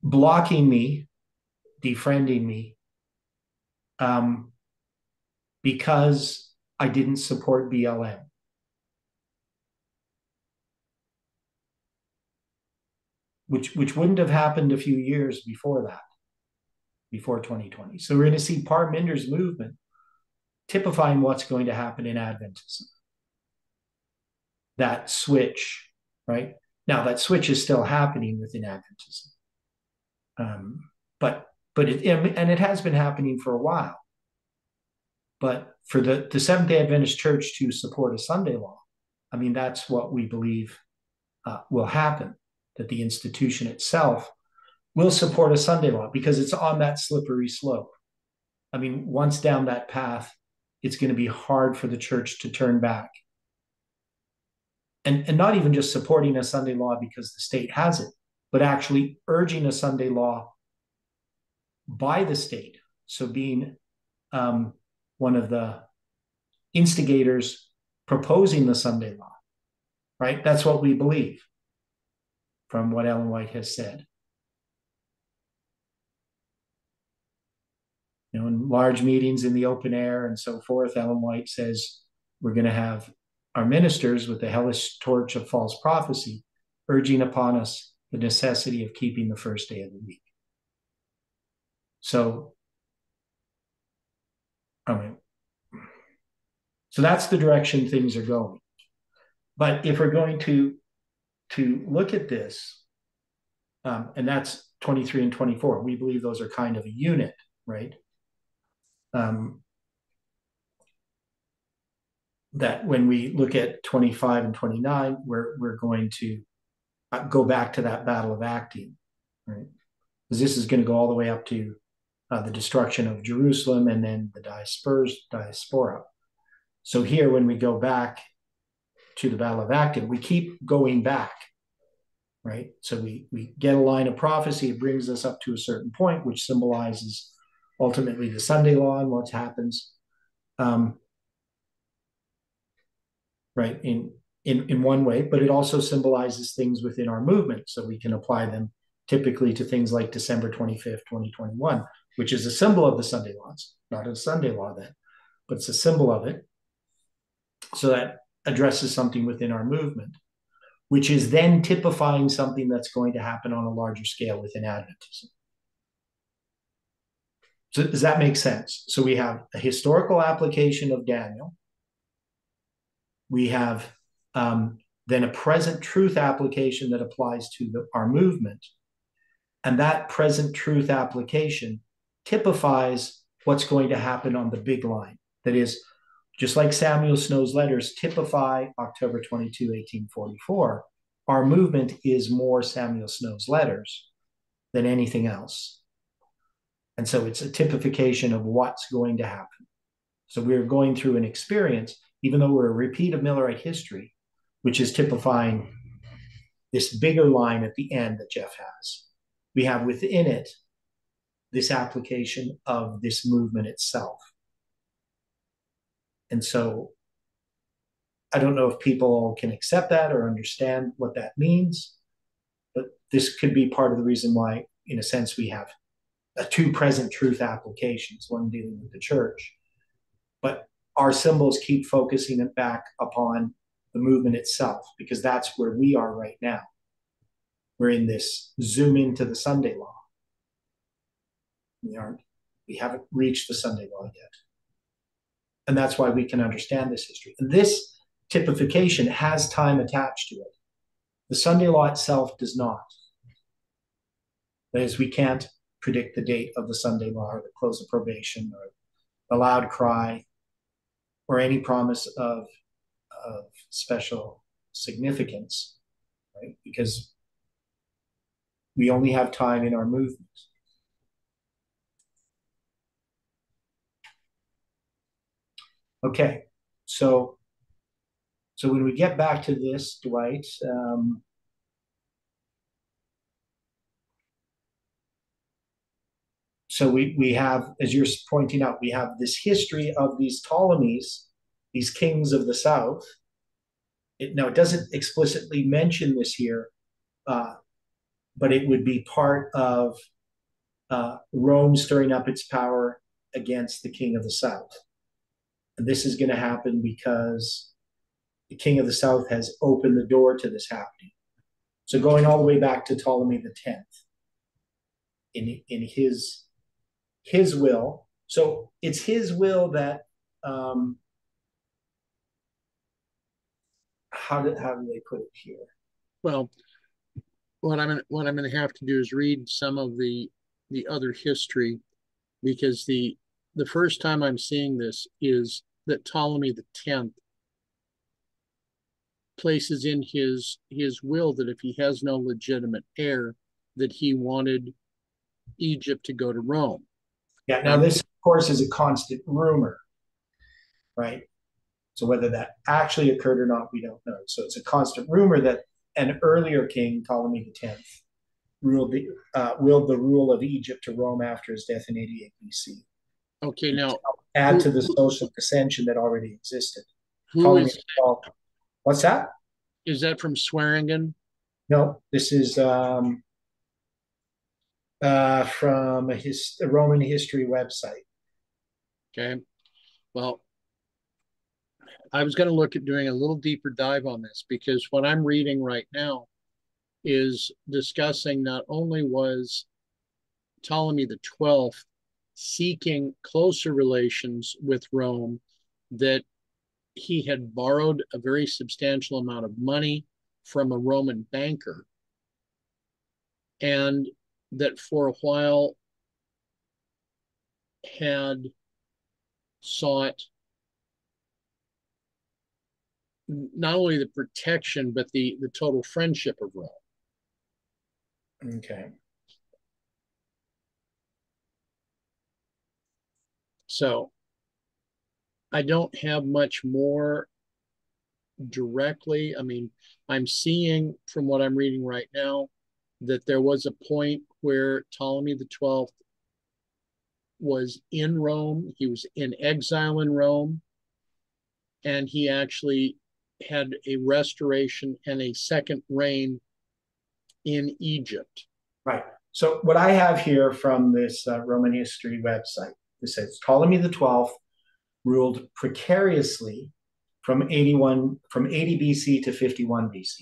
blocking me, defriending me, because I didn't support BLM. Which wouldn't have happened a few years before that, before 2020. So we're going to see Parminder's movement typifying what's going to happen in Adventism. That switch, right? Now that switch is still happening within Adventism. But it has been happening for a while. But for the Seventh-day Adventist Church to support a Sunday law, I mean, that's what we believe will happen, that the institution itself will support a Sunday law because it's on that slippery slope. I mean, once down that path, it's going to be hard for the church to turn back. And not even just supporting a Sunday law because the state has it, but actually urging a Sunday law by the state. So being one of the instigators proposing the Sunday law, right? That's what we believe from what Ellen White has said. You know, in large meetings in the open air and so forth, Ellen White says we're going to have our ministers with the hellish torch of false prophecy urging upon us the necessity of keeping the first day of the week. So, so that's the direction things are going. But if we're going to look at this, and that's 23 and 24, we believe those are kind of a unit, right? That when we look at 25 and 29, we're going to go back to that battle of Actium, right? Because this is going to go all the way up to the destruction of Jerusalem and then the diaspora. So here, when we go back to the battle of Actium, we keep going back, right? So we get a line of prophecy, it brings us up to a certain point, which symbolizes ultimately the Sunday law and what happens. Right, in one way, but it also symbolizes things within our movement. So we can apply them typically to things like December 25th, 2021, which is a symbol of the Sunday laws, not a Sunday law then, but it's a symbol of it. So that addresses something within our movement, which is then typifying something that's going to happen on a larger scale within Adventism. So does that make sense? So we have a historical application of Daniel. We have then a present truth application that applies to our movement. And that present truth application typifies what's going to happen on the big line. That is, just like Samuel Snow's letters typify October 22, 1844, our movement is more Samuel Snow's letters than anything else. And so it's a typification of what's going to happen. So we're going through an experience, even though we're a repeat of Millerite history, which is typifying this bigger line at the end that Jeff has. We have within it this application of this movement itself. And so I don't know if people can accept that or understand what that means, but this could be part of the reason why, in a sense, we have two present truth applications, one dealing with the church. But our symbols keep focusing it back upon the movement itself, because that's where we are right now. We're in this zoom into the Sunday law. We haven't reached the Sunday law yet. And that's why we can understand this history. And this typification has time attached to it. The Sunday law itself does not. That is, we can't predict the date of the Sunday law or the close of probation or the loud cry or any promise of special significance, right? Because we only have time in our movement. Okay, so when we get back to this, Dwight, so we have, as you're pointing out, we have this history of these Ptolemies, these kings of the south. Now, it doesn't explicitly mention this here, but it would be part of Rome stirring up its power against the king of the south. And this is going to happen because the king of the south has opened the door to this happening. So going all the way back to Ptolemy X, in his will. So it's his will that how do they put it here? Well, what I'm going to have to do is read some of the other history, because the first time I'm seeing this is that Ptolemy X places in his will that if he has no legitimate heir, that he wanted Egypt to go to Rome. Yeah. Now, right? this, of course, is a constant rumor, right? So whether that actually occurred or not, we don't know. So it's a constant rumor that an earlier king, Ptolemy X, willed the rule of Egypt to Rome after his death in 88 BC. Okay, now Add who to the social dissension that already existed. who Ptolemy, what's that? is that from Swearingen? No, this is from a Roman history website. Okay, well, I was going to look at doing a little deeper dive on this because what I'm reading right now is discussing not only was Ptolemy the 12th seeking closer relations with Rome, that he had borrowed a very substantial amount of money from a Roman banker, and that for a while had sought not only the protection but the total friendship of Rome. Okay. So I don't have much more directly. I mean, I'm seeing from what I'm reading right now that there was a point where Ptolemy the 12th was in Rome. He was in exile in Rome, and he actually had a restoration and a second reign in Egypt. Right. So what I have here from this Roman history website, it says Ptolemy the 12th ruled precariously from 80 BC to 51 BC.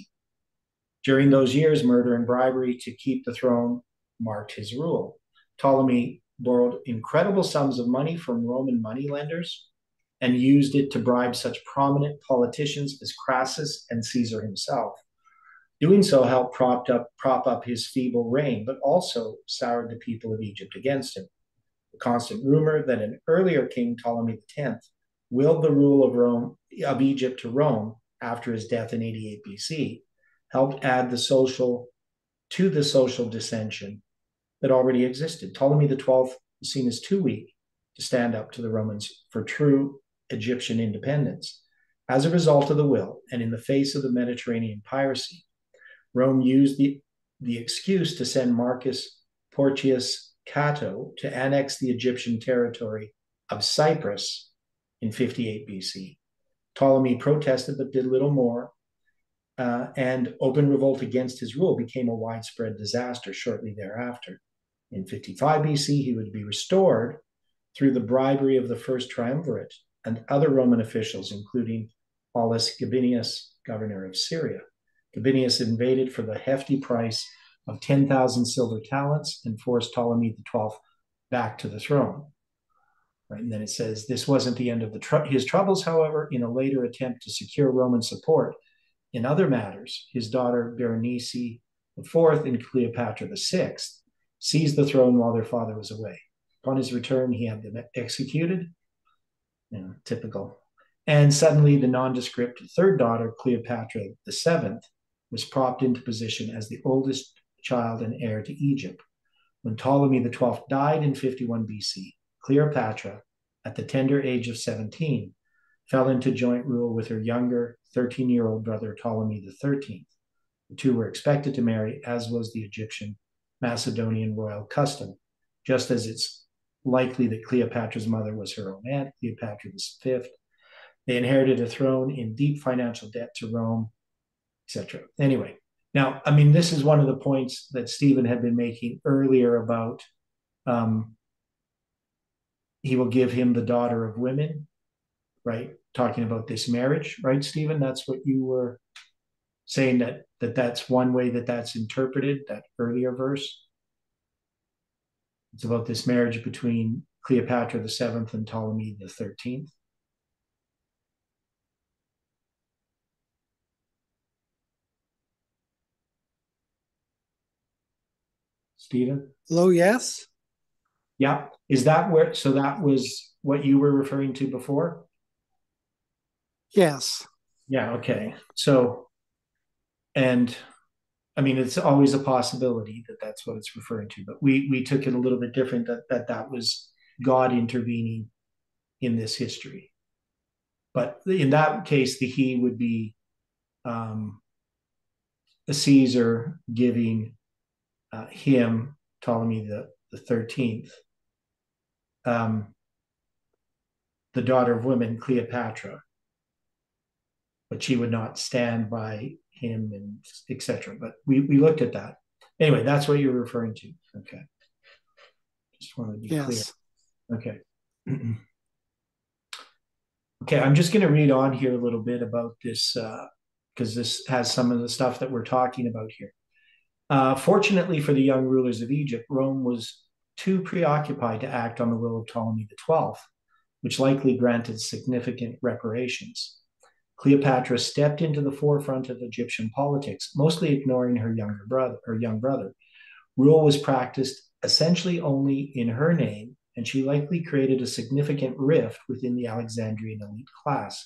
During those years, murder and bribery to keep the throne marked his rule. Ptolemy borrowed incredible sums of money from Roman moneylenders and used it to bribe such prominent politicians as Crassus and Caesar himself. Doing so helped prop up his feeble reign, but also soured the people of Egypt against him. The constant rumor that an earlier king, Ptolemy X, willed the rule of Egypt to Rome after his death in 88 BC helped add the social dissension that already existed. Ptolemy XII was seen as too weak to stand up to the Romans for true Egyptian independence. As a result of the will, and in the face of the Mediterranean piracy, Rome used the excuse to send Marcus Porcius Cato to annex the Egyptian territory of Cyprus in 58 BC. Ptolemy protested but did little more, and open revolt against his rule became a widespread disaster shortly thereafter. In 55 BC, he would be restored through the bribery of the first triumvirate and other Roman officials, including Aulus Gabinius, governor of Syria. Gabinius invaded for the hefty price of 10,000 silver talents and forced Ptolemy XII back to the throne. Right? And then it says this wasn't the end of his troubles, however. In a later attempt to secure Roman support in other matters, his daughter Berenice IV and Cleopatra VI seized the throne while their father was away. Upon his return, he had them executed. Typical. And suddenly, the nondescript third daughter, Cleopatra VII, was propped into position as the oldest child and heir to Egypt. When Ptolemy XII died in 51 BC, Cleopatra, at the tender age of 17, fell into joint rule with her younger 13-year-old brother Ptolemy XIII. The two were expected to marry, as was the Egyptian Macedonian royal custom, just as it's likely that Cleopatra's mother was her own aunt, Cleopatra V. They inherited a throne in deep financial debt to Rome, etc. Anyway, now, I mean, this is one of the points that Stephen had been making earlier about he will give him the daughter of women, right? Talking about this marriage, right, Stephen? That's what you were saying that's one way that's interpreted, that earlier verse. It's about this marriage between Cleopatra VII and Ptolemy XIII. Stephen? Hello, yes? Yeah. Is that where, so that was what you were referring to before? Yes. Yeah. Okay. So, and I mean, it's always a possibility that that's what it's referring to, but we took it a little bit different that was God intervening in this history. But in that case, the he would be a Caesar giving him, Ptolemy the 13th, the daughter of women, Cleopatra, but she would not stand by him, and etc. But we looked at that. Anyway, that's what you're referring to. Okay. Just want to be clear. Yes. Okay. Okay, I'm just going to read on here a little bit about this because this has some of the stuff that we're talking about here. Fortunately for the young rulers of Egypt, Rome was too preoccupied to act on the will of Ptolemy XII, which likely granted significant reparations. Cleopatra stepped into the forefront of Egyptian politics, mostly ignoring her young brother. Rule was practiced essentially only in her name, and she likely created a significant rift within the Alexandrian elite class.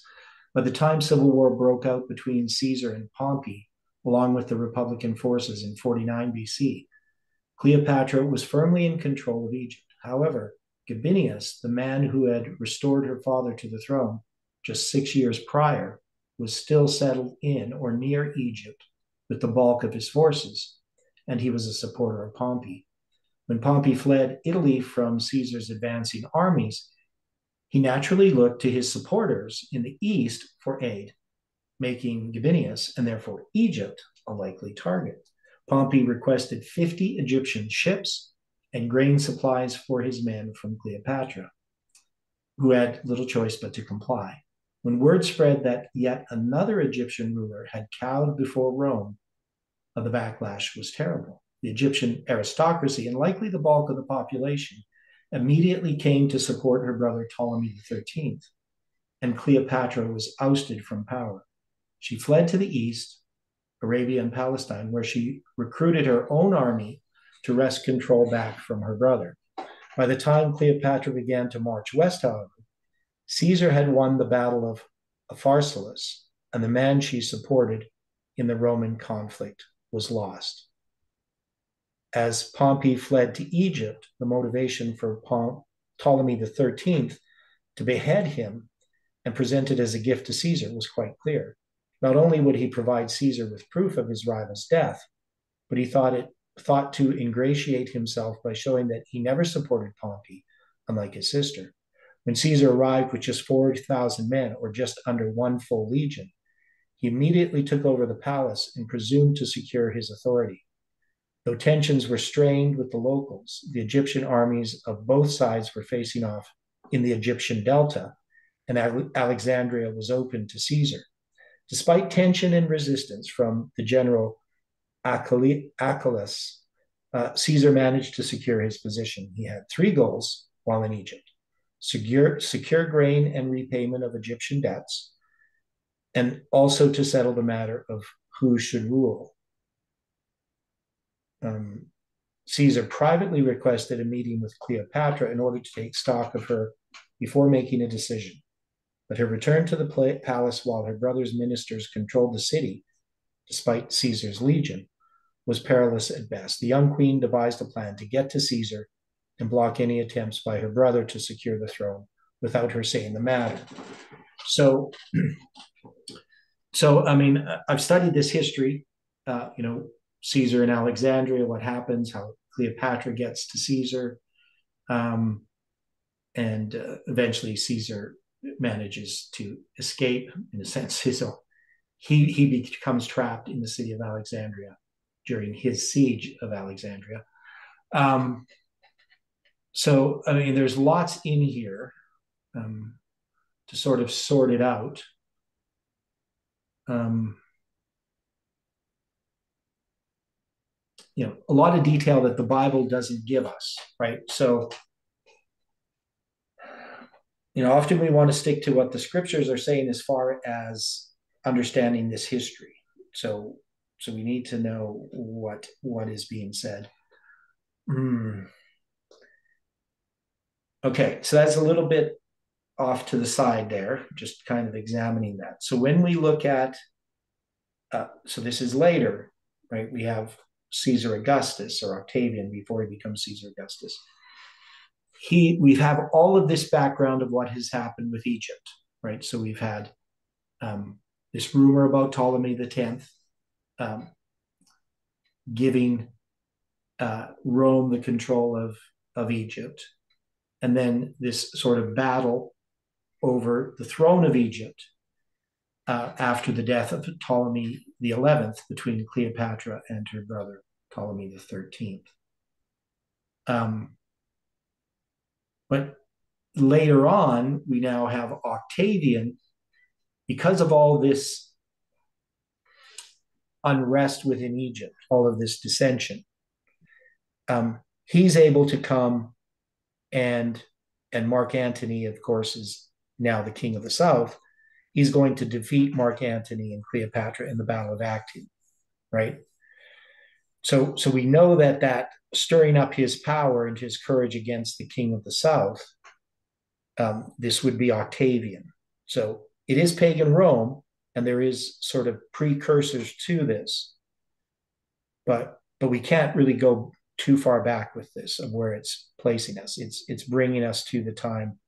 By the time civil war broke out between Caesar and Pompey, along with the Republican forces in 49 BC, Cleopatra was firmly in control of Egypt. However, Gabinius, the man who had restored her father to the throne just 6 years prior, was still settled in or near Egypt with the bulk of his forces, and he was a supporter of Pompey. When Pompey fled Italy from Caesar's advancing armies, he naturally looked to his supporters in the east for aid, making Gabinius, and therefore Egypt, a likely target. Pompey requested 50 Egyptian ships and grain supplies for his men from Cleopatra, who had little choice but to comply. When word spread that yet another Egyptian ruler had cowed before Rome, the backlash was terrible. The Egyptian aristocracy, and likely the bulk of the population, immediately came to support her brother Ptolemy XIII, and Cleopatra was ousted from power. She fled to the east, Arabia and Palestine, where she recruited her own army to wrest control back from her brother. By the time Cleopatra began to march west, however, Caesar had won the Battle of Pharsalus, and the man she supported in the Roman conflict was lost. As Pompey fled to Egypt, the motivation for Ptolemy XIII to behead him and present it as a gift to Caesar was quite clear. Not only would he provide Caesar with proof of his rival's death, but he thought to ingratiate himself by showing that he never supported Pompey, unlike his sister. When Caesar arrived with just 40,000 men, or just under one full legion, he immediately took over the palace and presumed to secure his authority. Though tensions were strained with the locals, the Egyptian armies of both sides were facing off in the Egyptian Delta, and Alexandria was open to Caesar. Despite tension and resistance from the general Achilles, Caesar managed to secure his position. He had 3 goals while in Egypt: secure grain and repayment of Egyptian debts, and also to settle the matter of who should rule. Caesar privately requested a meeting with Cleopatra in order to take stock of her before making a decision. But her return to the palace while her brother's ministers controlled the city, despite Caesar's legion, was perilous at best. The young queen devised a plan to get to Caesar and block any attempts by her brother to secure the throne without her saying the matter. So I mean, I've studied this history, Caesar and Alexandria, what happens, how Cleopatra gets to Caesar, and eventually Caesar manages to escape, in a sense. So he becomes trapped in the city of Alexandria during his siege of Alexandria. So, I mean, there's lots in here to sort of sort it out. A lot of detail that the Bible doesn't give us, right? So, often we want to stick to what the scriptures are saying as far as understanding this history. So we need to know what is being said. Okay, so that's a little bit off to the side there, just kind of examining that. So when we look at, so this is later, right? We have Caesar Augustus, or Octavian, before he becomes Caesar Augustus. we have all of this background of what has happened with Egypt, right? So we've had this rumor about Ptolemy the 10th giving Rome the control of Egypt, and then this sort of battle over the throne of Egypt after the death of Ptolemy the 11th between Cleopatra and her brother Ptolemy the 13th. But later on, we now have Octavian, because of all this unrest within Egypt, all of this dissension. He's able to come and Mark Antony, of course, is now the king of the south. He's going to defeat Mark Antony and Cleopatra in the Battle of Actium, right? So we know that stirring up his power and his courage against the king of the south, this would be Octavian. So it is pagan Rome, and there is sort of precursors to this, but we can't really go too far back with this of where it's placing us. It's bringing us to the time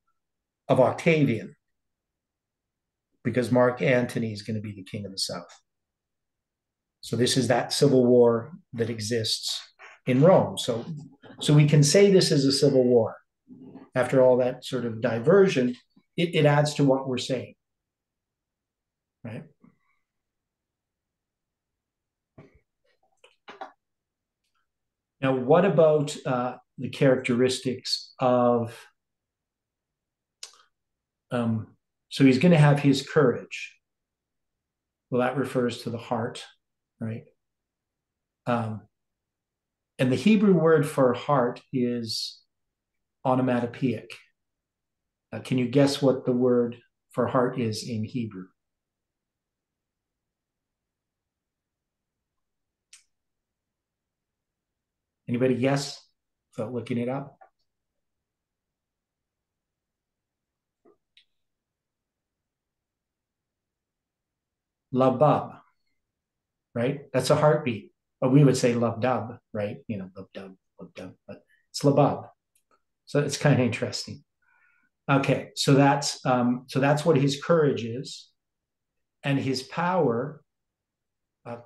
of Octavian, because Mark Antony is going to be the king of the south. So this is that civil war that exists in Rome. So we can say this is a civil war. After all that sort of diversion, it adds to what we're saying, right? Now, what about the characteristics of, so he's going to have his courage. Well, that refers to the heart, right? And the Hebrew word for heart is onomatopoeic. Can you guess what the word for heart is in Hebrew? Anybody guess without looking it up? Labab, right? That's a heartbeat. But we would say labdub, right? You know, labdub, but it's labab. So it's kind of interesting. Okay, so that's what his courage is, and his power.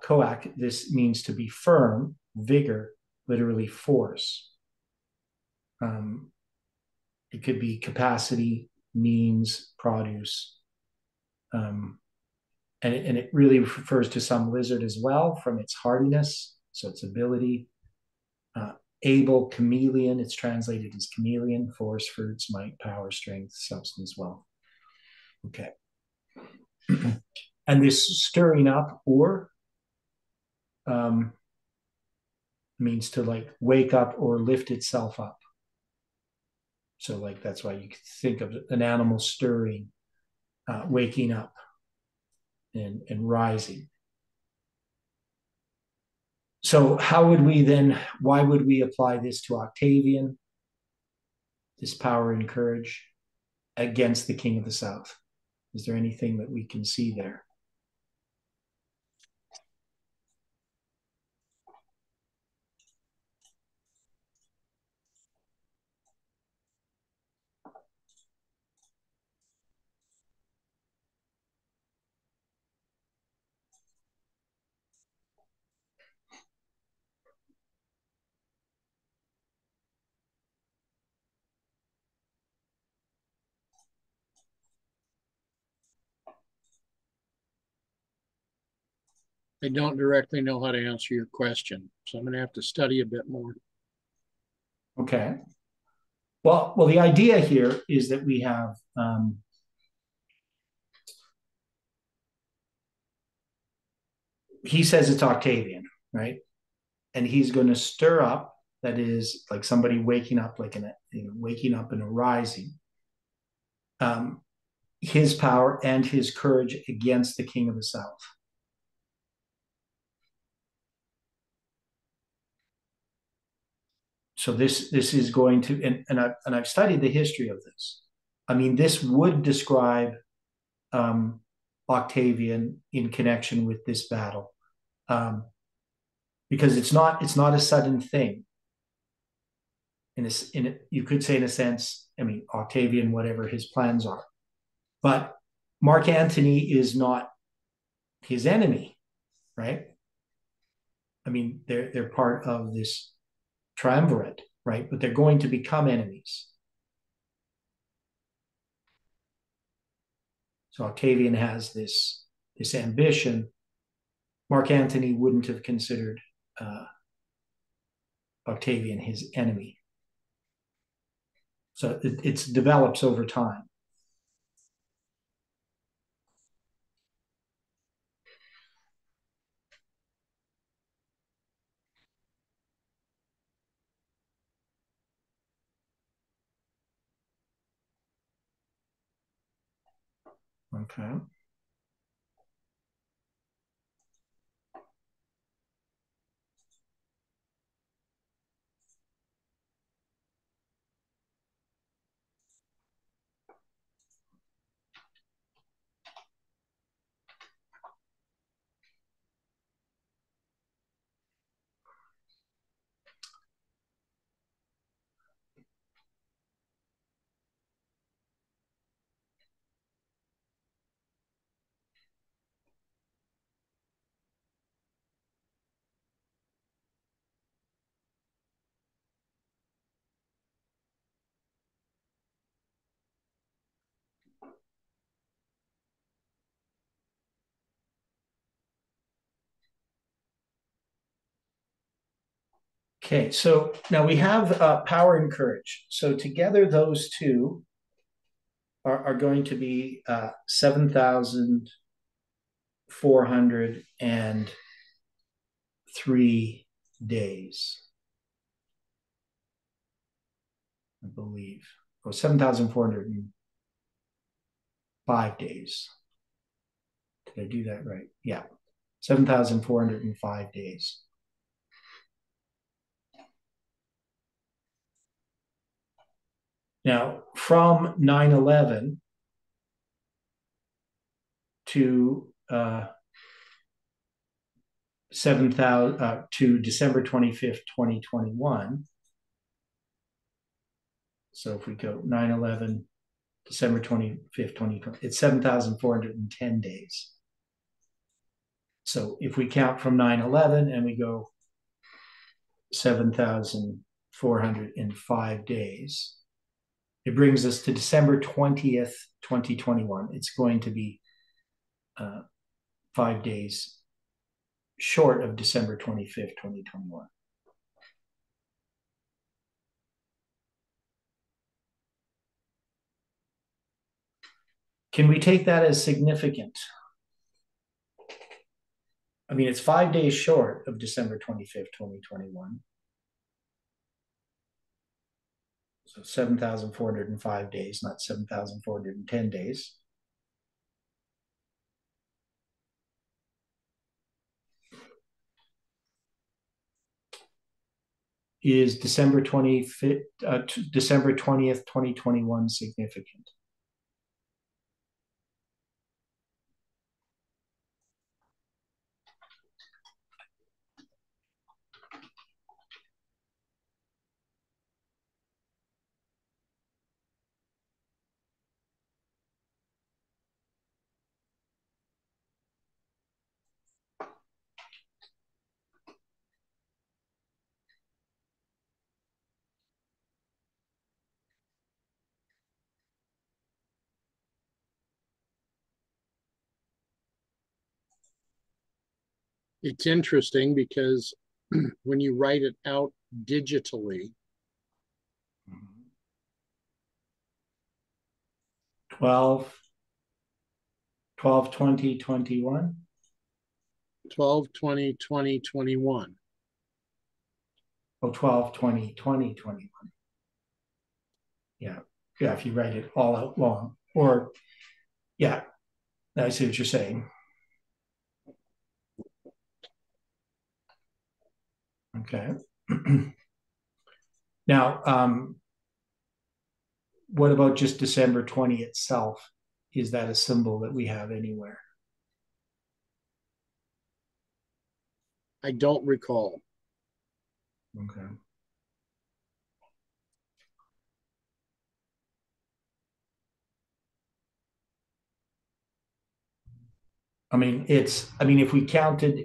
Koak. This means to be firm, vigor, literally force. It could be capacity, means, produce, and it really refers to some lizard as well, from its hardiness, so its ability. Able, chameleon, it's translated as chameleon, force, fruits, might, power, strength, substance, wealth. Okay. And this stirring up, or means to like wake up or lift itself up. So like that's why you can think of an animal stirring, waking up and rising. So how would we then, why would we apply this to Octavian, this power and courage against the king of the south? Is there anything that we can see there? I don't directly know how to answer your question, so I'm going to have to study a bit more. Okay. Well, the idea here is that we have he says it's Octavian, right? And he's going to stir up, that is like somebody waking up, like waking up and arising, his power and his courage against the king of the south. So this is going to, and I've studied the history of this. I mean, this would describe Octavian in connection with this battle, because it's not a sudden thing. you could say in a sense, I mean, Octavian, whatever his plans are. But Mark Antony is not his enemy, right? I mean, they're part of this triumvirate, right? But they're going to become enemies. So Octavian has this ambition. Mark Antony wouldn't have considered Octavian his enemy. So it develops over time. Okay. Okay, so now we have power and courage. So together, those two are going to be 7,403 days, I believe. Or 7,405 days. Did I do that right? Yeah, 7,405 days. Now, from 9/11 to 7,000 to December 25th, 2021. So if we go 9/11, December 25th, 2020, it's 7,410 days. So if we count from 9/11 and we go 7,405 days, it brings us to December 20th, 2021. It's going to be 5 days short of December 25th, 2021. Can we take that as significant? I mean, it's 5 days short of December 25th, 2021. So 7,405 days, not 7,410 days. Is December 25th, December 20th, 2021 significant? It's interesting because when you write it out digitally, 12, 12, 20, 21. 12, 20, 20, 21. Oh, 12, 20, 20, 21. Yeah. Yeah. If you write it all out long, or yeah, I see what you're saying. Okay. Now, what about just December 20 itself? Is that a symbol that we have anywhere? I don't recall. Okay. if we counted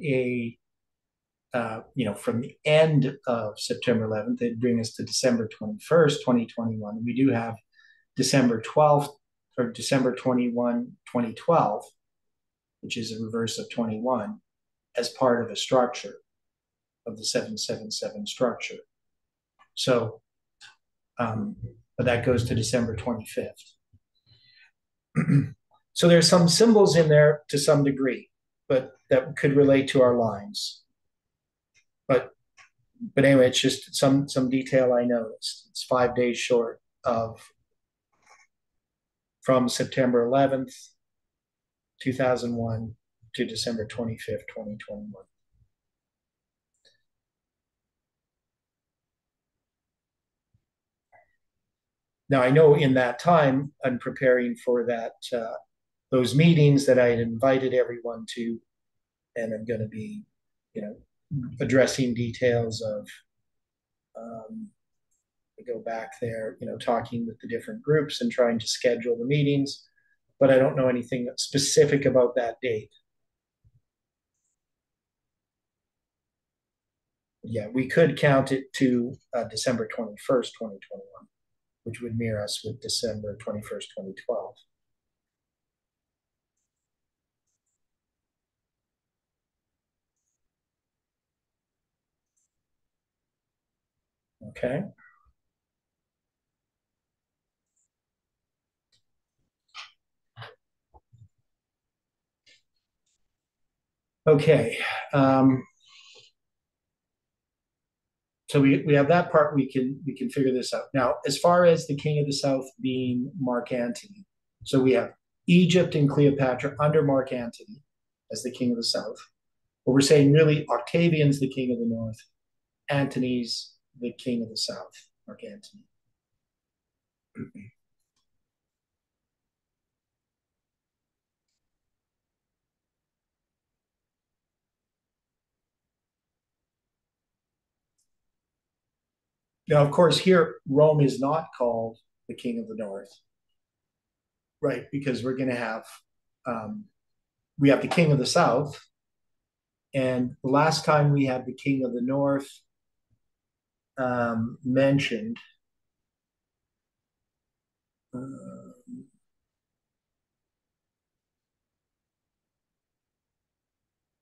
from the end of September 11th, it'd bring us to December 21st, 2021. We do have December 12th or December 21, 2012, which is a reverse of 21, as part of a structure of the 777 structure. So, but that goes to December 25th. So there's some symbols in there to some degree, but that could relate to our lines. But anyway, it's just some detail I noticed. It's 5 days short of from September 11th, 2001 to December 25th, 2021. Now, I know in that time, I'm preparing for those meetings that I had invited everyone to, and I'm going to be, addressing details of, I go back there, talking with the different groups and trying to schedule the meetings, but I don't know anything specific about that date. Yeah, we could count it to December 21st, 2021, which would mirror us with December 21st, 2012. Okay. Okay. So we have that part. We can figure this out. Now, as far as the king of the south being Mark Antony, so we have Egypt and Cleopatra under Mark Antony as the king of the south. But we're saying really Octavian's the king of the north, Antony's the king of the south, Mark Antony. Now, of course, here Rome is not called the king of the north, right? Because we're going to have we have the king of the south, and the last time we had the king of the north mentioned,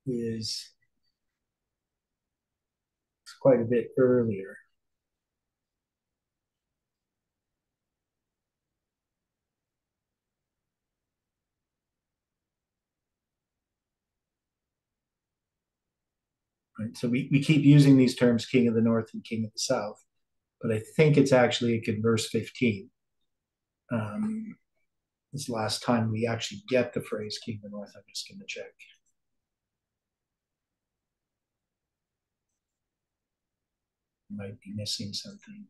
is quite a bit earlier. Right? So we keep using these terms, king of the north and king of the south, but I think it's actually in verse 15. This last time we actually get the phrase king of the north. I'm just going to check. Might be missing something.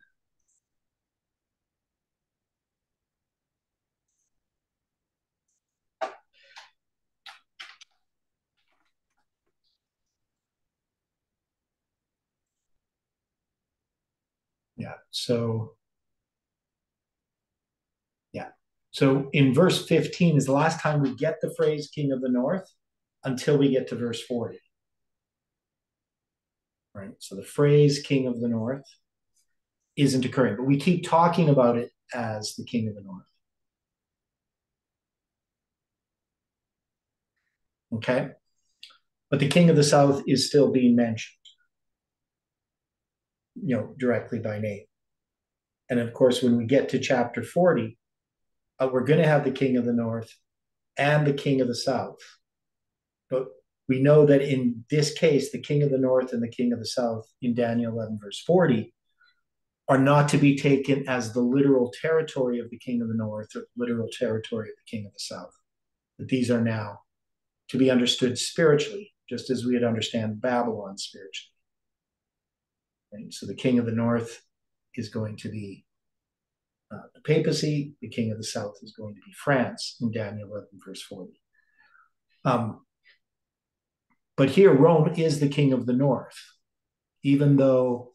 Yeah. So in verse 15 is the last time we get the phrase king of the north until we get to verse 40. Right. So the phrase king of the north isn't occurring, but we keep talking about it as the king of the north. Okay. But the king of the south is still being mentioned, directly by name. And of course, when we get to chapter 40, we're going to have the king of the north and the king of the south. But we know that in this case, the king of the north and the king of the south in Daniel 11, verse 40, are not to be taken as the literal territory of the king of the north or literal territory of the king of the south. That these are now to be understood spiritually, just as we would understand Babylon spiritually. Right? So the king of the north is going to be the papacy. The king of the south is going to be France in Daniel 11, verse 40. But here, Rome is the king of the north, even though,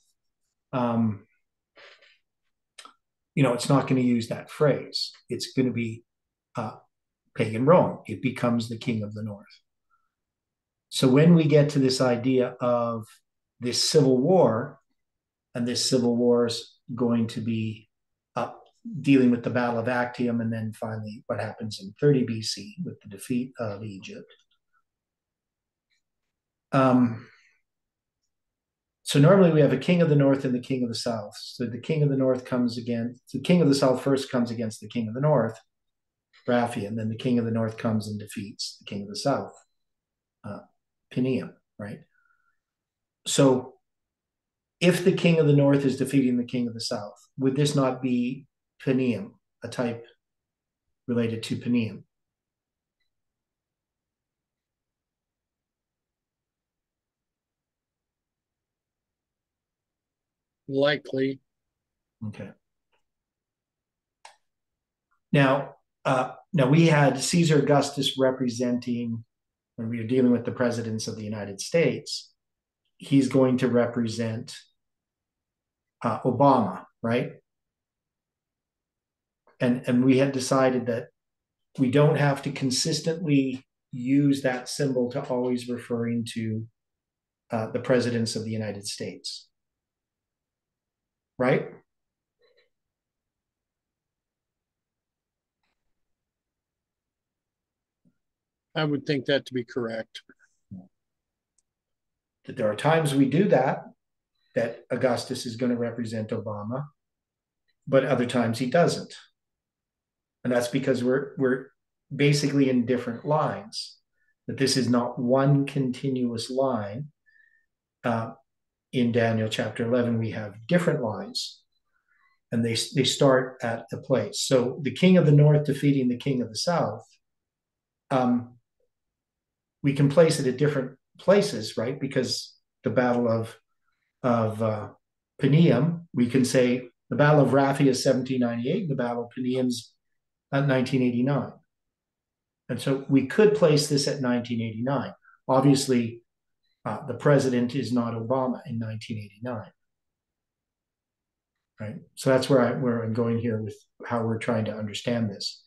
it's not going to use that phrase. It's going to be pagan Rome. It becomes the king of the north. So when we get to this idea of this civil war, and this civil war is going to be dealing with the Battle of Actium, and then finally what happens in 30 BC with the defeat of Egypt. So normally we have a king of the north and the king of the south. So the king of the north comes against the king of the south first comes against the king of the north, Raphi, and then the king of the north comes and defeats the king of the south, Panium, right? So if the king of the north is defeating the king of the south, would this not be Panium, a type related to Panium? Likely. Okay. Now we had Caesar Augustus representing, when we were dealing with the presidents of the United States, he's going to represent Obama, right? And we had decided that we don't have to consistently use that symbol to always referring to the presidents of the United States, right? I would think that to be correct. That there are times we do that Augustus is going to represent Obama, but other times he doesn't. And that's because we're basically in different lines, that this is not one continuous line. In Daniel chapter 11, we have different lines, and they start at a place. So the king of the north defeating the king of the south, we can place it at different places, right? Because the battle of Panium, we can say the battle of Raphi is 1798, and the battle of Panium's at 1989. And so we could place this at 1989. Obviously, the president is not Obama in 1989. Right. So that's where I'm going here with how we're trying to understand this.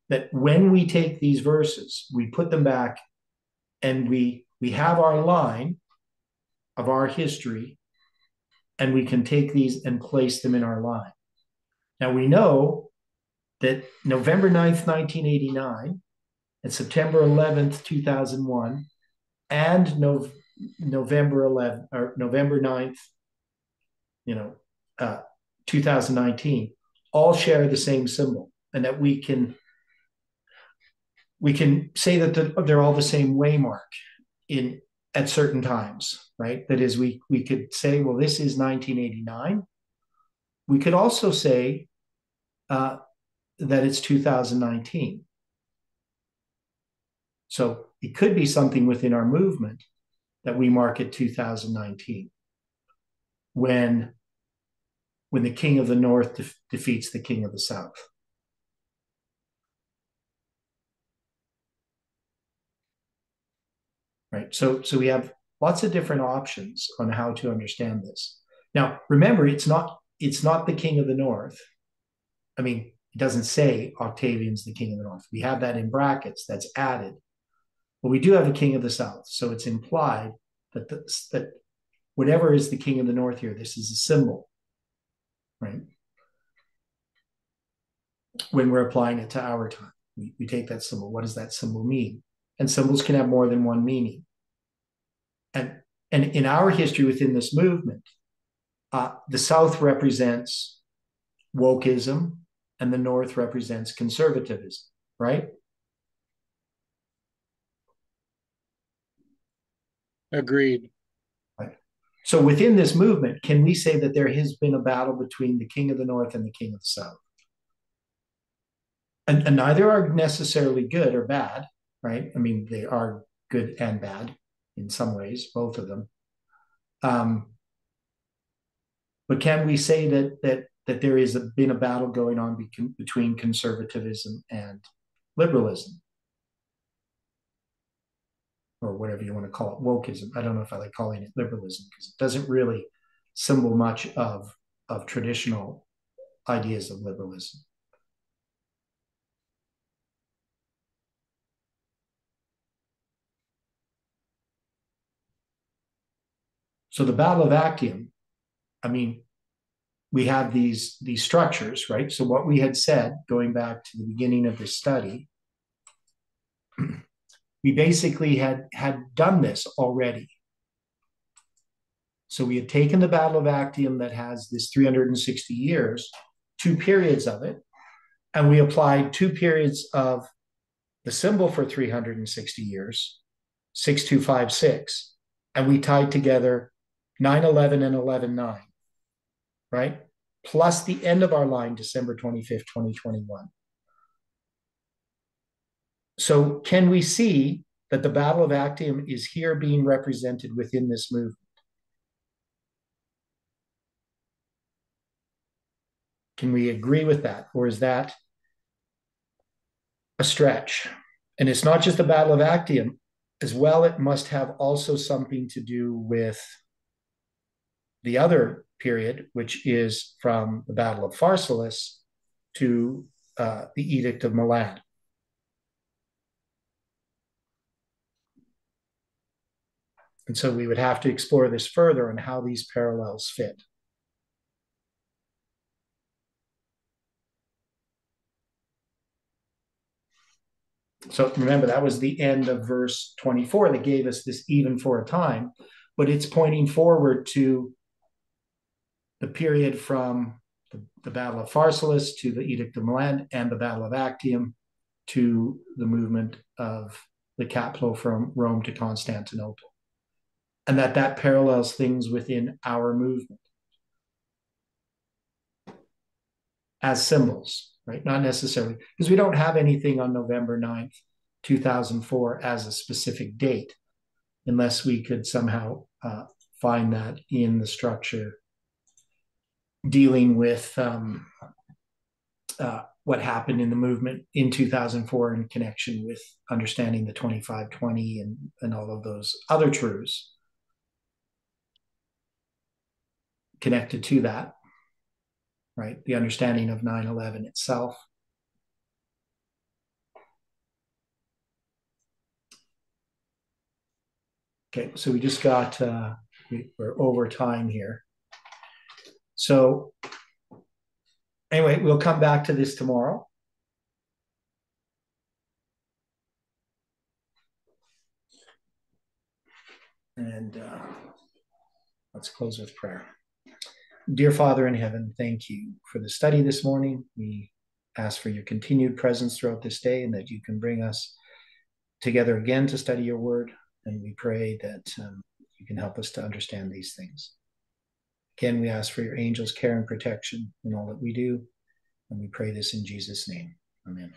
That when we take these verses, we put them back, and we have our line of our history, and we can take these and place them in our line. Now we know that November 9th, 1989, and September 11th, 2001, and November 11th or November 9th, 2019, all share the same symbol, and that we can say that they're all the same waymark in at certain times, right? That is, we could say, well, this is 1989. We could also say that it's 2019. So it could be something within our movement that we mark at 2019 when the king of the north defeats the king of the south. Right. So we have lots of different options on how to understand this. Now, remember, it's not the king of the north. I mean, it doesn't say Octavian's the king of the north. We have that in brackets, that's added. But we do have a king of the south. So it's implied that that whatever is the king of the north here, this is a symbol, right? When we're applying it to our time, we take that symbol. What does that symbol mean? And symbols can have more than one meaning. And in our history within this movement, the South represents wokeism and the North represents conservatism, right? Agreed. Right. So within this movement, can we say that there has been a battle between the king of the North and the king of the South? And neither are necessarily good or bad, right? I mean, they are good and bad in some ways, both of them. But can we say that there has been a battle going on between conservatism and liberalism, or whatever you want to call it, wokeism? I don't know if I like calling it liberalism because it doesn't really symbol much of traditional ideas of liberalism. So the Battle of Actium, I mean, we have these structures, right? So what we had said, going back to the beginning of this study, we basically had done this already. So we had taken the Battle of Actium that has this 360 years, 2 periods of it, and we applied 2 periods of the symbol for 360 years, 6256, and we tied together 9/11 and 11/9, right? Plus the end of our line, December 25th, 2021. So can we see that the Battle of Actium is here being represented within this movement? Can we agree with that? Or is that a stretch? And it's not just the Battle of Actium as well. It must have also something to do with the other period, which is from the Battle of Pharsalus to the Edict of Milan. And so we would have to explore this further and how these parallels fit. So remember, that was the end of verse 24 that gave us this even for a time, but it's pointing forward to the period from the Battle of Pharsalus to the Edict of Milan and the Battle of Actium to the movement of the capital from Rome to Constantinople. And that parallels things within our movement as symbols, right? Not necessarily, because we don't have anything on November 9th, 2004 as a specific date, unless we could somehow find that in the structure dealing with what happened in the movement in 2004 in connection with understanding the 2520 and all of those other truths connected to that, right? The understanding of 9/11 itself. Okay, so we just got, we're over time here. So anyway, we'll come back to this tomorrow. And let's close with prayer. Dear Father in heaven, thank you for the study this morning. We ask for your continued presence throughout this day and that you can bring us together again to study your word. And we pray that you can help us to understand these things. Again, we ask for your angels' care and protection in all that we do. And we pray this in Jesus' name. Amen.